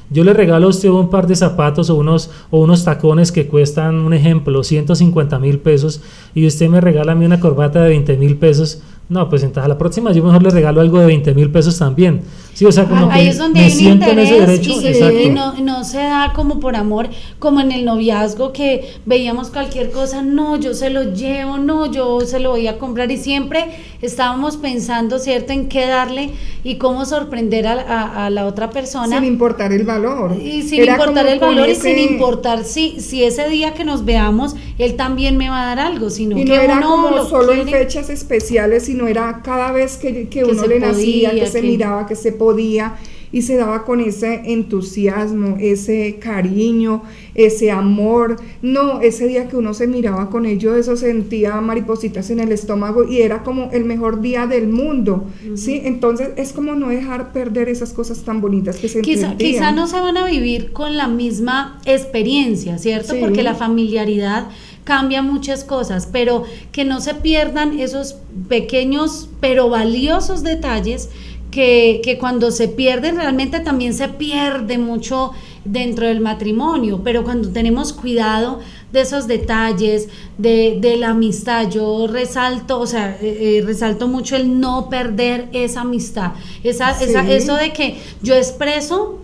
yo le regalo a usted un par de zapatos o unos tacones que cuestan, un ejemplo, 150,000 pesos, y usted me regala a mí una corbata de 20,000 pesos, no, pues entonces a la próxima yo mejor le regalo algo de 20,000 pesos también. Sí, o sea, como ahí que es donde me hay un siento en ese interés derecho. y Exacto. no se da como por amor, como en el noviazgo que veíamos cualquier cosa, no, yo se lo llevo, no, yo se lo voy a comprar, y siempre estábamos pensando, ¿cierto?, en qué darle y cómo sorprender a la otra persona. Sin importar el valor. Y sin Era importar como el valor con y sin ese- importar si ese día que nos veamos, él también me va a dar algo, sino Y que no era uno como lo solo en quiere. fechas especiales, sino era cada vez que uno se le nacía, podía, que se miraba, que se podía, y se daba con ese entusiasmo, ese cariño, ese amor. No, ese día que uno se miraba con ellos, eso sentía maripositas en el estómago y era como el mejor día del mundo, ¿sí? Entonces es como no dejar perder esas cosas tan bonitas que se Quizá sentían. no se van a vivir con la misma experiencia, ¿cierto? Sí. Porque la familiaridad cambia muchas cosas, pero que no se pierdan esos pequeños pero valiosos detalles que cuando se pierden realmente también se pierde mucho dentro del matrimonio, pero cuando tenemos cuidado de esos detalles, de la amistad, yo resalto, o sea, resalto mucho el no perder esa amistad, eso de que yo expreso,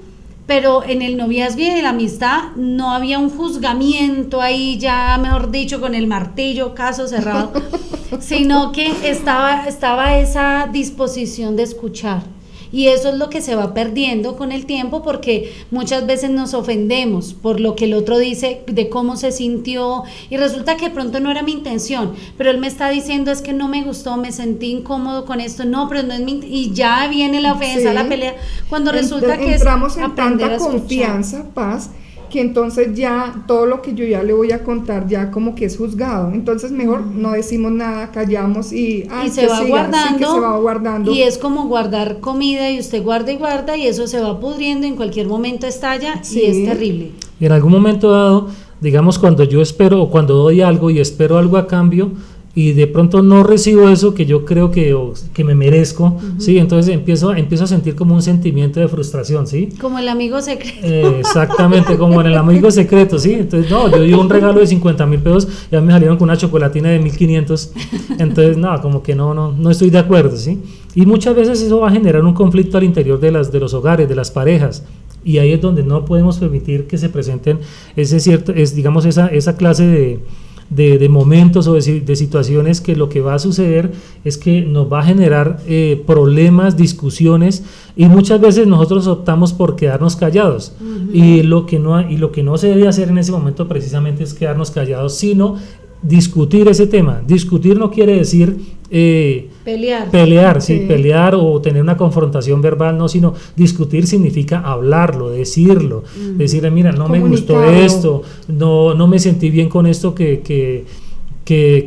pero en el noviazgo y en la amistad no había un juzgamiento ahí ya, mejor dicho, con el martillo, caso cerrado, sino que estaba esa disposición de escuchar. Y eso es lo que se va perdiendo con el tiempo, porque muchas veces nos ofendemos por lo que el otro dice, de cómo se sintió, y resulta que de pronto no era mi intención, pero él me está diciendo es que no me gustó, me sentí incómodo con esto, no, pero no es mi, y ya viene la ofensa, Sí. la pelea, cuando resulta que entramos es en aprender tanta a escuchar. confianza, paz, que entonces ya todo lo que yo ya le voy a contar ya como que es juzgado. Entonces mejor no decimos nada, callamos y Se que va siga, guardando, sí, que se va guardando. y es como guardar comida, y usted guarda y guarda, y eso se va pudriendo, en cualquier momento estalla, Sí. y es terrible. Y en algún momento dado, digamos, cuando yo espero o cuando doy algo y espero algo a cambio y de pronto no recibo eso que yo creo que me merezco, ¿sí? Entonces empiezo a sentir como un sentimiento de frustración, ¿sí? Como el amigo secreto. Exactamente, como en el amigo secreto, ¿sí? Entonces, no, yo di un regalo de 50,000 pesos y a mí me salieron con una chocolatina de 1,500, entonces, no, como que no estoy de acuerdo, ¿sí? Y muchas veces eso va a generar un conflicto al interior de los hogares, de las parejas, y ahí es donde no podemos permitir que se presenten digamos, esa clase de momentos o de situaciones que lo que va a suceder es que nos va a generar problemas, discusiones, y muchas veces nosotros optamos por quedarnos callados. Y lo que no se debe hacer en ese momento precisamente es quedarnos callados, sino discutir ese tema. Discutir no quiere decir pelear, sí, Sí. pelear o tener una confrontación verbal, no, sino discutir significa hablarlo, decirlo, decirle, mira, no me gustó Comunicarlo. esto, no me sentí bien con esto que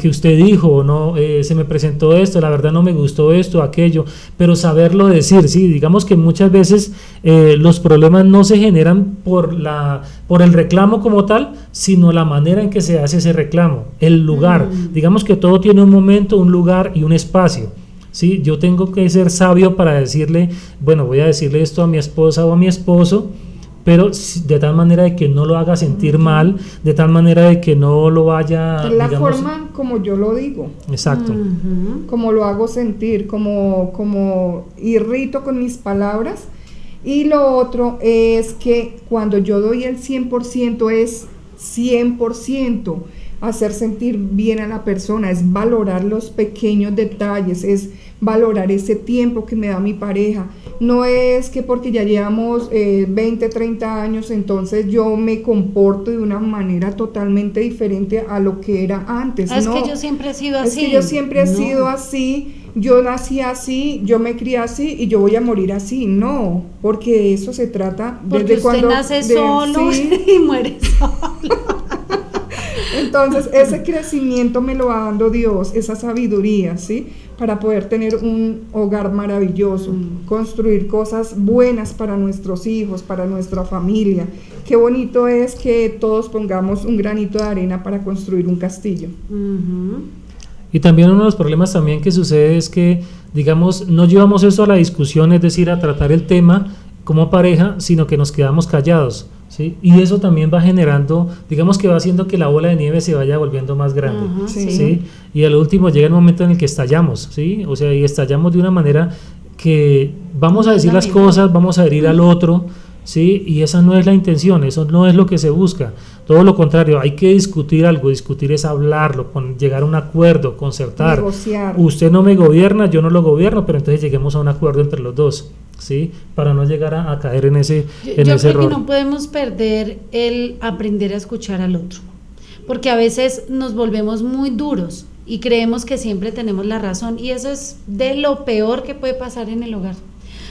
usted dijo, no, se me presentó esto, la verdad no me gustó esto, aquello, pero saberlo decir, sí, digamos que muchas veces los problemas no se generan por el reclamo como tal, sino la manera en que se hace ese reclamo, el lugar, digamos que todo tiene un momento, un lugar y un espacio. Sí, yo tengo que ser sabio para decirle, bueno, voy a decirle esto a mi esposa o a mi esposo, pero de tal manera de que no lo haga sentir mal, de tal manera de que no lo vaya, Es la digamos, forma como yo lo digo, exacto. como lo hago sentir, como irrito con mis palabras. Y lo otro es que cuando yo doy el 100% es 100%. Hacer sentir bien a la persona, es valorar los pequeños detalles, es valorar ese tiempo que me da mi pareja. No es que porque ya llevamos 20, 30 años, entonces yo me comporto de una manera totalmente diferente a lo que era antes. Es no, que yo siempre he sido así. es que yo siempre he No. sido así, yo nací así, yo me crié así y yo voy a morir así. No, porque de eso se trata. Porque desde usted cuando nace solo sí. y muere solo. Entonces, ese crecimiento me lo va dando Dios, esa sabiduría, ¿sí? Para poder tener un hogar maravilloso, construir cosas buenas para nuestros hijos, para nuestra familia. Qué bonito es que todos pongamos un granito de arena para construir un castillo. Y también uno de los problemas también que sucede es que, digamos, no llevamos eso a la discusión, es decir, a tratar el tema como pareja, sino que nos quedamos callados. ¿sí? Y eso también va generando, digamos que va haciendo que la bola de nieve se vaya volviendo más grande. Ajá, sí. ¿Sí? Y al último llega el momento en el que estallamos, ¿sí? O sea, y estallamos de una manera que vamos a decir las cosas, vamos a herir al otro, ¿sí? Y esa no es la intención, eso no es lo que se busca. Todo lo contrario, hay que discutir algo, discutir es hablarlo, llegar a un acuerdo, concertar. Negociar. Usted no me gobierna, yo no lo gobierno, pero entonces lleguemos a un acuerdo entre los dos, ¿sí? Para no llegar a caer en ese Yo ese creo error. que no podemos perder el aprender a escuchar al otro, porque a veces nos volvemos muy duros y creemos que siempre tenemos la razón, y eso es de lo peor que puede pasar en el hogar.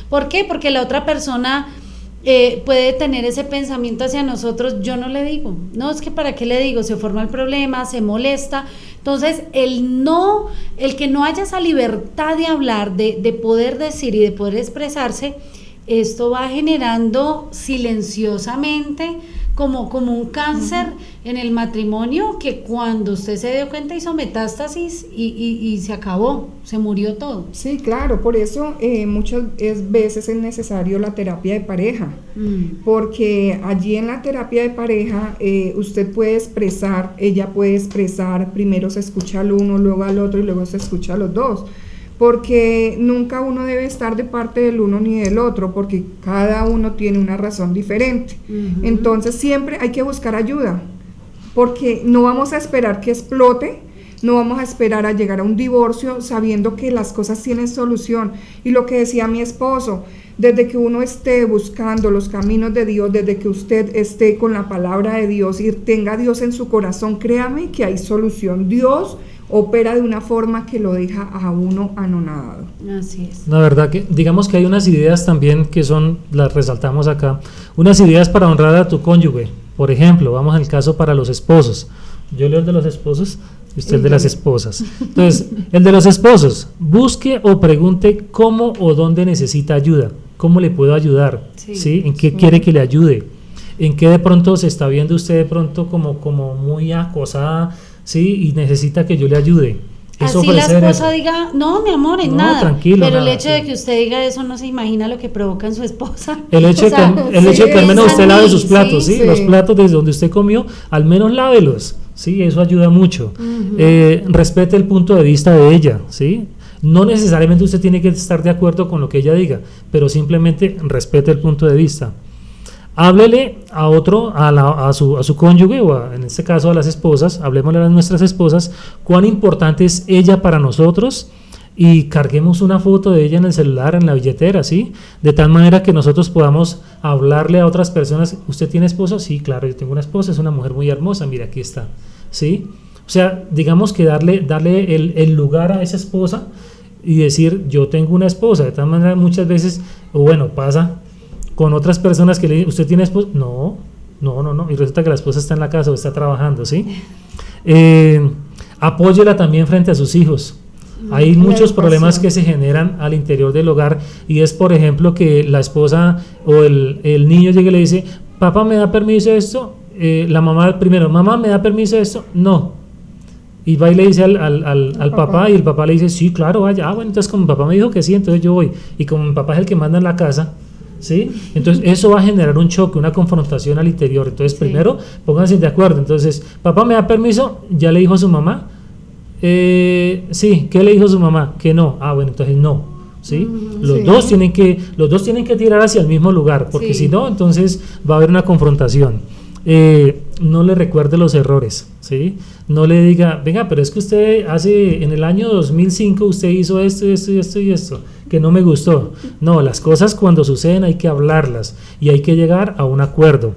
¿Por qué? Porque la otra persona puede tener ese pensamiento hacia nosotros. Yo no le digo, no, es que para qué le digo, se forma el problema, se molesta. Entonces el que no haya esa libertad de hablar, de poder decir y de poder expresarse, esto va generando silenciosamente como un cáncer en el matrimonio, que cuando usted se dio cuenta hizo metástasis y se acabó, se murió todo. Sí, claro, por eso muchas veces es necesario la terapia de pareja, porque allí en la terapia de pareja usted puede expresar, ella puede expresar, primero se escucha al uno, luego al otro y luego se escucha a los dos, porque nunca uno debe estar de parte del uno ni del otro, porque cada uno tiene una razón diferente. Entonces siempre hay que buscar ayuda, porque no vamos a esperar que explote, no vamos a esperar a llegar a un divorcio sabiendo que las cosas tienen solución. Y lo que decía mi esposo, desde que uno esté buscando los caminos de Dios, desde que usted esté con la palabra de Dios y tenga a Dios en su corazón, créame que hay solución. Dios opera de una forma que lo deja a uno anonadado. Así es. La verdad que digamos que hay unas ideas también que son, las resaltamos acá, unas ideas para honrar a tu cónyuge. Por ejemplo, vamos al caso para los esposos. Yo leo el de los esposos y usted el de las esposas. Entonces, el de los esposos, busque o pregunte cómo o dónde necesita ayuda, cómo le puedo ayudar, ¿sí? ¿En qué quiere que le ayude? ¿En qué de pronto se está viendo usted de pronto como muy acosada, ¿sí? Y necesita que yo le ayude. Así la esposa diga, no, mi amor, en nada. Tranquilo, pero nada, el hecho de que usted diga eso, no se imagina lo que provoca en su esposa. El hecho, de que al menos usted lave sus platos, ¿sí? Sí. Los platos desde donde usted comió, al menos lávelos, ¿sí? Eso ayuda mucho. Respete el punto de vista de ella, ¿sí? No necesariamente usted tiene que estar de acuerdo con lo que ella diga, pero simplemente respete el punto de vista. Háblele a otro, a su cónyuge, o en este caso a las esposas, hablemosle a nuestras esposas, cuán importante es ella para nosotros, y carguemos una foto de ella en el celular, en la billetera, ¿sí? De tal manera que nosotros podamos hablarle a otras personas. ¿Usted tiene esposa? Sí, claro, yo tengo una esposa, es una mujer muy hermosa, mira, aquí está, ¿sí? O sea, digamos que darle el lugar a esa esposa y decir, yo tengo una esposa. De tal manera muchas veces, o bueno, pasa con otras personas que le dicen, ¿usted tiene esposa? No, y resulta que la esposa está en la casa o está trabajando, ¿sí? Apóyela también frente a sus hijos. Hay muchos problemas que se generan al interior del hogar, y es, por ejemplo, que la esposa o el niño llegue y le dice, papá, ¿me da permiso esto? La mamá primero, mamá, ¿me da permiso esto? No. Y va y le dice al papá, y el papá le dice, sí, claro, vaya. Bueno, entonces como mi papá me dijo que sí, entonces yo voy. Y como mi papá es el que manda en la casa, ¿sí? Entonces eso va a generar un choque, una confrontación al interior. Entonces primero pónganse de acuerdo. Entonces, papá, ¿me da permiso? ¿Ya le dijo a su mamá? Sí. ¿Qué le dijo su mamá? Que no. Bueno, entonces no, ¿sí? Los dos tienen que tirar hacia el mismo lugar, porque si no, entonces va a haber una confrontación. No le recuerde los errores, ¿sí? No le diga, venga, pero es que usted en el año 2005 usted hizo esto, que no me gustó. No, las cosas cuando suceden hay que hablarlas y hay que llegar a un acuerdo.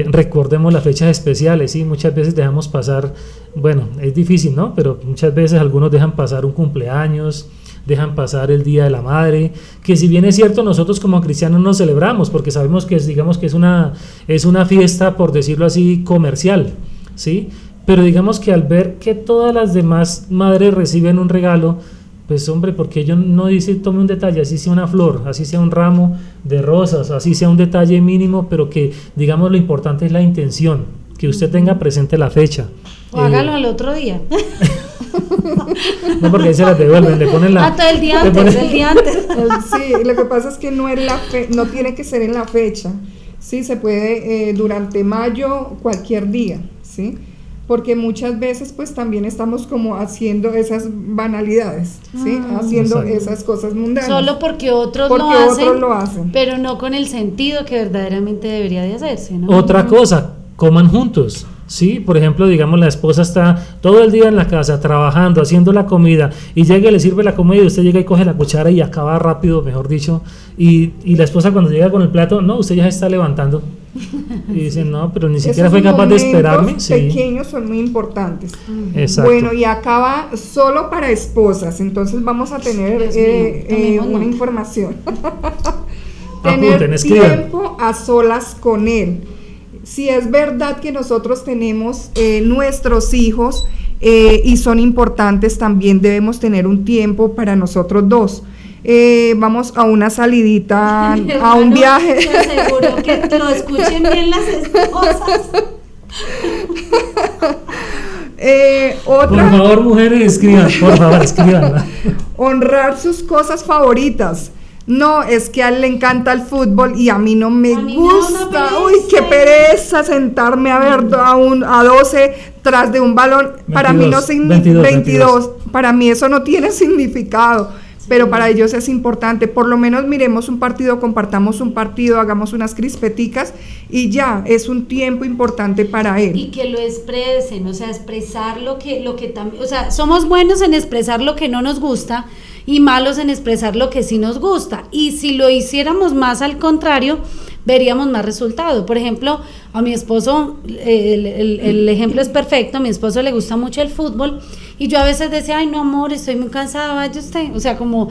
Recordemos las fechas especiales, ¿sí? Muchas veces dejamos pasar, bueno, es difícil, ¿no? Pero muchas veces algunos dejan pasar un cumpleaños, dejan pasar el Día de la Madre, que si bien es cierto, nosotros como cristianos no celebramos, porque sabemos que es una fiesta, por decirlo así, comercial, ¿sí? Pero digamos que al ver que todas las demás madres reciben un regalo, pues hombre, porque ellos no dicen tome un detalle, así sea una flor, así sea un ramo de rosas, así sea un detalle mínimo, pero que digamos lo importante es la intención, que usted tenga presente la fecha. O hágalo al otro día. No, porque ahí se las devuelven, le ponen la... el día antes. Sí, lo que pasa es que no tiene que ser en la fecha, ¿sí? Se puede durante mayo, cualquier día, ¿sí? Porque muchas veces pues también estamos como haciendo esas banalidades, ¿sí? Haciendo exacto. esas cosas mundanas. Solo porque otros lo hacen, pero no con el sentido que verdaderamente debería de hacerse, ¿no? Otra cosa, coman juntos. Sí, por ejemplo, digamos, la esposa está todo el día en la casa trabajando, haciendo la comida, y llega y le sirve la comida y usted llega y coge la cuchara y acaba rápido, mejor dicho, y la esposa cuando llega con el plato, no, usted ya se está levantando y dice, no, pero ni siquiera fue capaz de esperarme. Sí. Pequeños son muy importantes. Exacto. Bueno, y acaba solo para esposas, entonces vamos a tener una información. Tener tiempo a solas con él. Si es verdad que nosotros tenemos nuestros hijos y son importantes, también debemos tener un tiempo para nosotros dos. Vamos a una salidita, a un viaje. Te aseguro que lo escuchen bien las esposas. Por favor, mujeres, escriban. Honrar sus cosas favoritas. No, es que a él le encanta el fútbol y a mí no me gusta. Uy, qué pereza sentarme a ver a 12 tras de un balón. 22, para mí no significa 22. Para mí eso no tiene significado, pero para ellos es importante. Por lo menos miremos un partido, compartamos un partido, hagamos unas crispeticas y ya, es un tiempo importante para él. Y que lo expresen, o sea, expresar lo que también, o sea, somos buenos en expresar lo que no nos gusta y malos en expresar lo que sí nos gusta, y si lo hiciéramos más al contrario, veríamos más resultado. Por ejemplo, a mi esposo, el ejemplo es perfecto, a mi esposo le gusta mucho el fútbol, y yo a veces decía, ay no amor, estoy muy cansada, vaya usted, o sea, como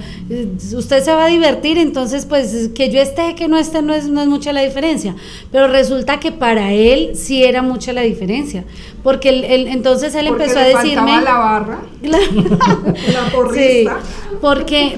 usted se va a divertir, entonces pues que yo esté, que no esté, no es mucha la diferencia, pero resulta que para él sí era mucha la diferencia, porque entonces él empezó a decirme, faltaba la barra, la porrista. Sí, porque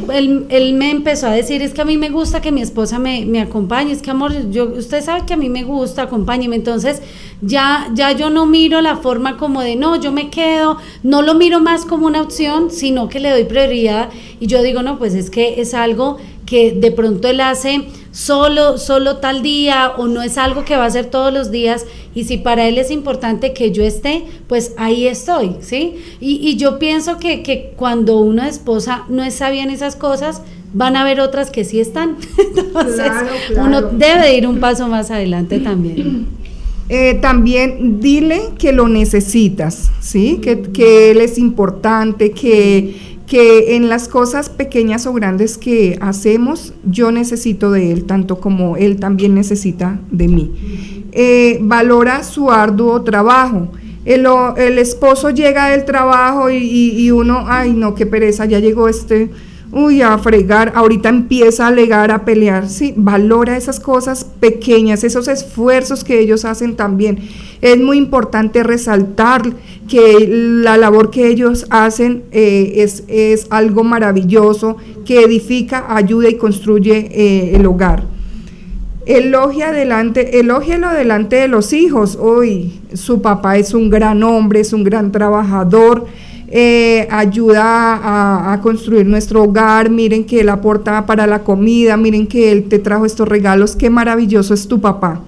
él me empezó a decir, es que a mí me gusta que mi esposa me acompañe, es que amor, usted sabe que a mí me gusta, acompáñeme. Entonces ya yo no miro la forma como de no, yo me quedo, no lo miro más como una opción, sino que le doy prioridad, y yo digo, no, pues es que es algo que de pronto él hace solo tal día, o no es algo que va a hacer todos los días, y si para él es importante que yo esté, pues ahí estoy, ¿sí? Y yo pienso que cuando una esposa no está bien esas cosas, van a haber otras que sí están. Entonces, claro. Uno debe ir un paso más adelante también. También dile que lo necesitas, ¿sí? Que él es importante, que en las cosas pequeñas o grandes que hacemos, yo necesito de él, tanto como él también necesita de mí. Valora su arduo trabajo. El esposo llega del trabajo y uno, ay no, qué pereza, ya llegó a fregar, ahorita empieza a alegar, a pelear, sí, valora esas cosas pequeñas, esos esfuerzos que ellos hacen también. Es muy importante resaltar que la labor que ellos hacen es algo maravilloso, que edifica, ayuda y construye el hogar. Elógialo delante de los hijos. Hoy su papá es un gran hombre, es un gran trabajador, ayuda a construir nuestro hogar. Miren que él aporta para la comida, miren que él te trajo estos regalos, qué maravilloso es tu papá.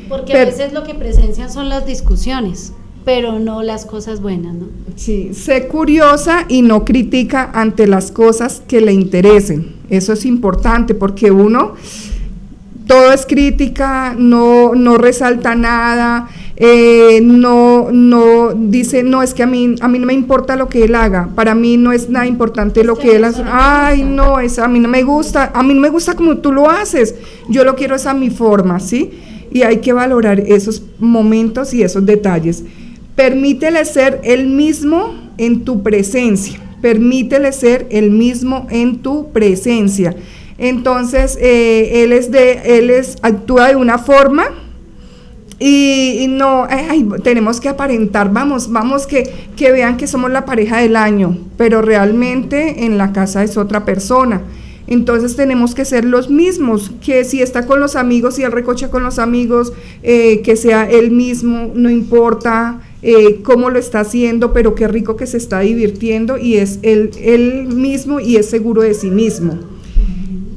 Porque a veces lo que presencian son las discusiones, pero no las cosas buenas, ¿no? Sí, sé curiosa y no critica ante las cosas que le interesen. Eso es importante, porque uno todo es crítica, no resalta nada, no dice, no, es que a mí no me importa lo que él haga, para mí no es nada importante lo que él hace, ay no, a mí no me gusta como tú lo haces, yo lo quiero es a mi forma, ¿sí? Y hay que valorar esos momentos y esos detalles. Permítele ser el mismo en tu presencia, Entonces él actúa de una forma y no, tenemos que aparentar, vamos que vean que somos la pareja del año, pero realmente en la casa es otra persona. Entonces tenemos que ser los mismos, que si está con los amigos, si él recocha con los amigos, que sea él mismo, no importa cómo lo está haciendo, pero qué rico que se está divirtiendo y es él mismo y es seguro de sí mismo.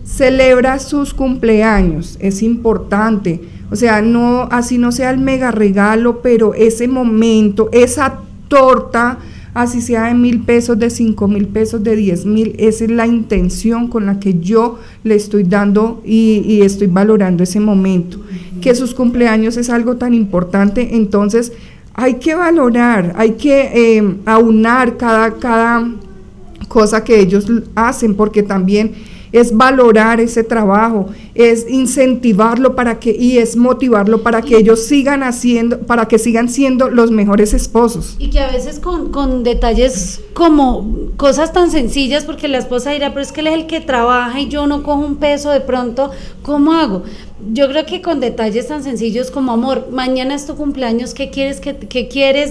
Celebra sus cumpleaños, es importante. O sea, no, así no sea el mega regalo, pero ese momento, esa torta, así sea de 1,000 pesos, de 5,000 pesos, de 10,000, esa es la intención con la que yo le estoy dando y estoy valorando ese momento. Que sus cumpleaños es algo tan importante, entonces hay que valorar, hay que aunar cada cosa que ellos hacen, porque también es valorar ese trabajo, es incentivarlo y es motivarlo para que ellos sigan haciendo, para que sigan siendo los mejores esposos. Y que a veces con detalles como cosas tan sencillas, porque la esposa dirá, pero es que él es el que trabaja y yo no cojo un peso de pronto, ¿cómo hago? Yo creo que con detalles tan sencillos como, amor, mañana es tu cumpleaños, ¿qué quieres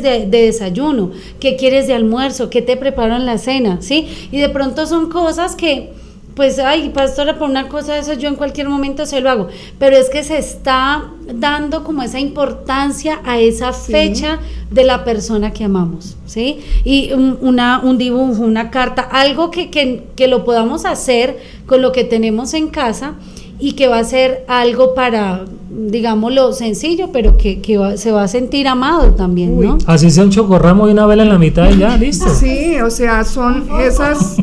de desayuno? ¿Qué quieres de almuerzo? ¿Qué te preparan la cena? ¿Sí? Y de pronto son cosas que, pues, ay, pastora, por una cosa de eso yo en cualquier momento se lo hago, pero es que se está dando como esa importancia a esa fecha de la persona que amamos, ¿sí? Y un dibujo, una carta, algo que lo podamos hacer con lo que tenemos en casa y que va a ser algo para, digámoslo, sencillo, pero que se va a sentir amado también, ¿no? Así sea un chocorramo y una vela en la mitad y ya, listo. Sí, o sea, son esas...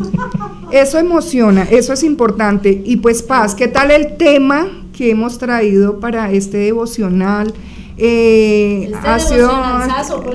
Eso emociona, eso es importante. Y pues, Paz, ¿qué tal el tema que hemos traído para este devocional? Ha sido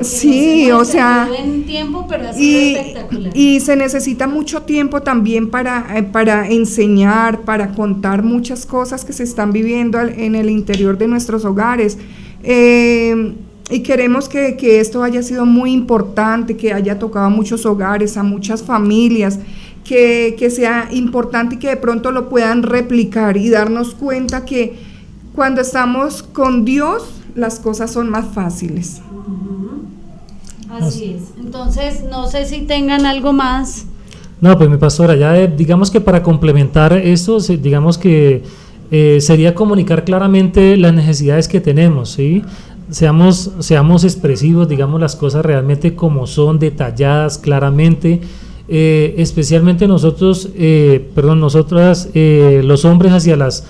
sí, o sea, en tiempo, pero ha sido espectacular. Y se necesita mucho tiempo también para enseñar, para contar muchas cosas que se están viviendo en el interior de nuestros hogares. Y queremos que esto haya sido muy importante, que haya tocado a muchos hogares, a muchas familias, que sea importante y que de pronto lo puedan replicar y darnos cuenta que cuando estamos con Dios, las cosas son más fáciles. Así es. Entonces, no sé si tengan algo más. No, pues mi pastora, ya digamos que para complementar esto, digamos que sería comunicar claramente las necesidades que tenemos, ¿sí? Seamos expresivos, digamos las cosas realmente como son, detalladas claramente. Especialmente nosotras, los hombres hacia las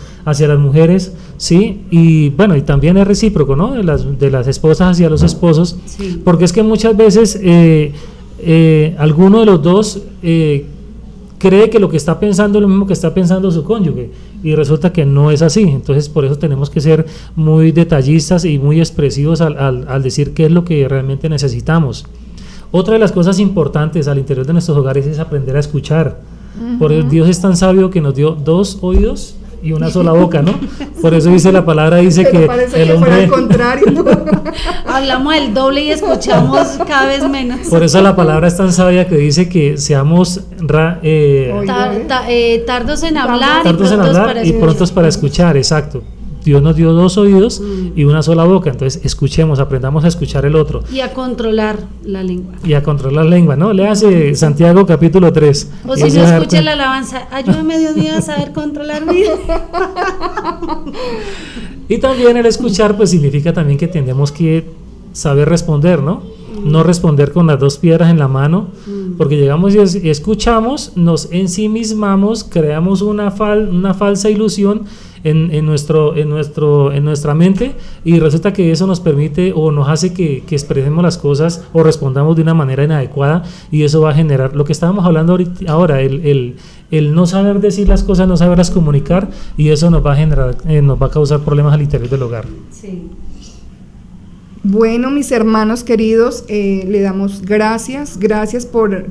mujeres, sí, y bueno, y también es recíproco, ¿no? De las esposas hacia los esposos, sí. Porque es que muchas veces alguno de los dos cree que lo que está pensando es lo mismo que está pensando su cónyuge, y resulta que no es así. Entonces por eso tenemos que ser muy detallistas y muy expresivos al decir qué es lo que realmente necesitamos. Otra de las cosas importantes al interior de nuestros hogares es aprender a escuchar. Porque Dios es tan sabio que nos dio 2 oídos y una sola boca, ¿no? Por eso dice la palabra, dice que el hombre... Fuera al contrario. Hablamos del doble y escuchamos cada vez menos. Por eso la palabra es tan sabia que dice que seamos tardos en hablar, y prontos para escuchar, exacto. Dios nos dio 2 oídos y una sola boca, entonces escuchemos, aprendamos a escuchar el otro. Y a controlar la lengua. ¿No? Léase Santiago capítulo 3. O si no escucha la alabanza, ayúdame Dios mío a saber controlarme. Y también el escuchar pues significa también que tenemos que saber responder, ¿no? No responder con las 2 piedras en la mano, porque llegamos y escuchamos, nos ensimismamos, creamos una falsa ilusión en nuestra mente, y resulta que eso nos permite o nos hace que expresemos las cosas o respondamos de una manera inadecuada, y eso va a generar lo que estábamos hablando ahora, el no saber decir las cosas, no saberlas comunicar, y eso nos va a causar problemas al interior del hogar. Sí. Bueno, mis hermanos queridos, le damos gracias por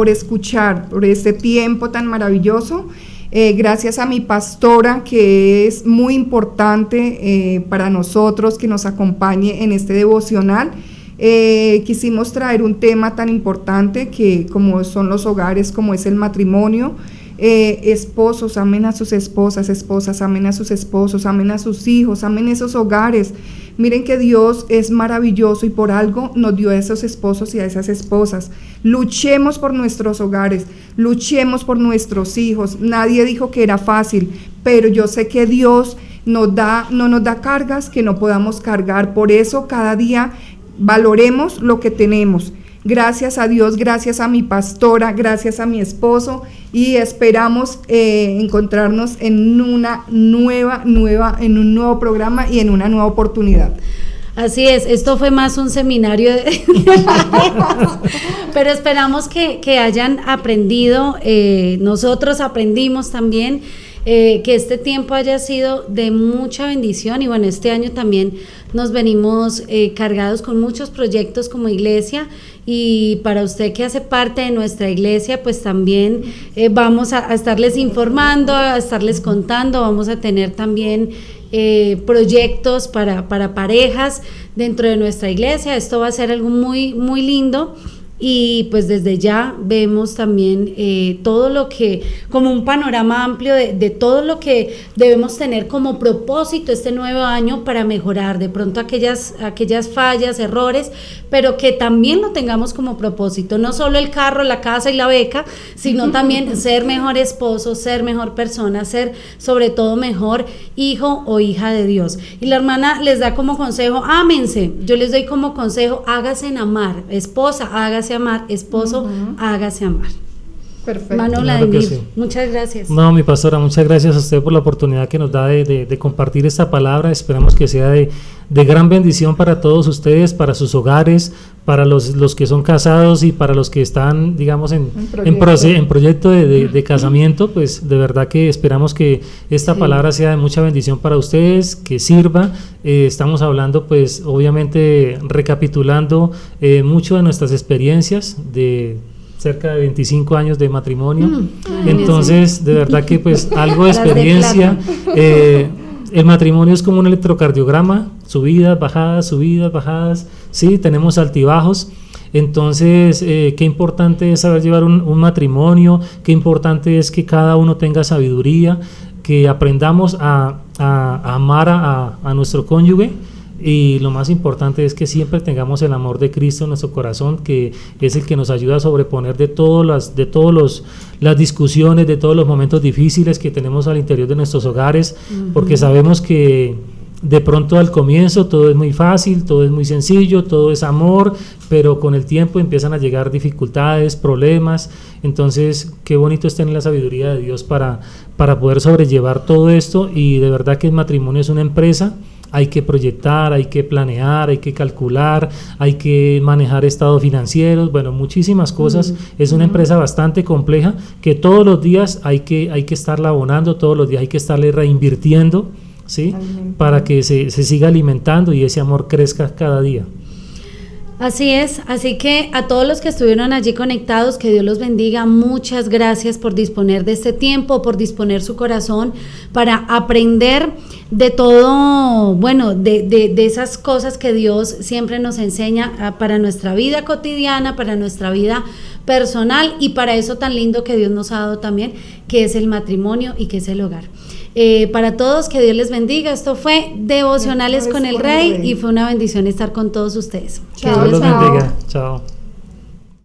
escuchar, por este tiempo tan maravilloso. Gracias a mi pastora, que es muy importante para nosotros, que nos acompañe en este devocional. Quisimos traer un tema tan importante que como son los hogares, como es el matrimonio. Esposos, amen a sus esposas, esposas, amen a sus esposos, amen a sus hijos, amen esos hogares. Miren que Dios es maravilloso y por algo nos dio a esos esposos y a esas esposas. Luchemos por nuestros hogares, luchemos por nuestros hijos. Nadie dijo que era fácil, pero yo sé que Dios no nos da cargas que no podamos cargar. Por eso cada día valoremos lo que tenemos. Gracias a Dios, gracias a mi pastora, gracias a mi esposo, y esperamos encontrarnos en una en un nuevo programa y en una nueva oportunidad. Así es, esto fue más un seminario, pero esperamos que hayan aprendido, nosotros aprendimos también, que este tiempo haya sido de mucha bendición, y bueno, este año también nos venimos cargados con muchos proyectos como iglesia, y para usted que hace parte de nuestra iglesia, pues también vamos a estarles informando, a estarles contando, vamos a tener también proyectos para parejas dentro de nuestra iglesia. Esto va a ser algo muy, muy lindo. Y pues desde ya vemos también todo lo que, como un panorama amplio de todo lo que debemos tener como propósito este nuevo año para mejorar de pronto aquellas fallas, errores, pero que también lo tengamos como propósito, no solo el carro, la casa y la beca, sino también ser mejor esposo, ser mejor persona, ser sobre todo mejor hijo o hija de Dios. Y la hermana les da como consejo, ámense. Yo les doy como consejo, hágase en amar, esposa, hágase amar, esposo, hágase amar. Perfecto. Hermano Vladimir, sí. Muchas gracias. No, mi pastora, muchas gracias a usted por la oportunidad que nos da de compartir esta palabra. Esperamos que sea de gran bendición para todos ustedes, para sus hogares, para los que son casados y para los que están, digamos, en proyecto de casamiento. Pues de verdad que esperamos que esta palabra sea de mucha bendición para ustedes, que sirva. Estamos hablando, pues obviamente recapitulando mucho de nuestras experiencias de cerca de 25 años de matrimonio. Entonces, de verdad que pues algo de experiencia. El matrimonio es como un electrocardiograma, subidas, bajadas, sí, tenemos altibajos. Entonces, qué importante es saber llevar un matrimonio, qué importante es que cada uno tenga sabiduría, que aprendamos a amar a nuestro cónyuge. Y lo más importante es que siempre tengamos el amor de Cristo en nuestro corazón, que es el que nos ayuda a sobreponer de todas las discusiones, de todos los momentos difíciles que tenemos al interior de nuestros hogares, porque sabemos que de pronto al comienzo todo es muy fácil, todo es muy sencillo, todo es amor, pero con el tiempo empiezan a llegar dificultades, problemas. Entonces qué bonito es tener la sabiduría de Dios para poder sobrellevar todo esto. Y de verdad que el matrimonio es una empresa. Hay que proyectar, hay que planear, hay que calcular, hay que manejar estados financieros, bueno, muchísimas cosas. Es una empresa bastante compleja que todos los días hay que estarla abonando, todos los días hay que estarle reinvirtiendo, ¿sí? Para que se siga alimentando y ese amor crezca cada día. Así es, así que a todos los que estuvieron allí conectados, que Dios los bendiga, muchas gracias por disponer de este tiempo, por disponer su corazón para aprender de todo, bueno, de esas cosas que Dios siempre nos enseña para nuestra vida cotidiana, para nuestra vida personal y para eso tan lindo que Dios nos ha dado también, que es el matrimonio y que es el hogar. Para todos, que Dios les bendiga. Esto fue Devocionales con el Rey y fue una bendición estar con todos ustedes. Que Dios los bendiga. Chao.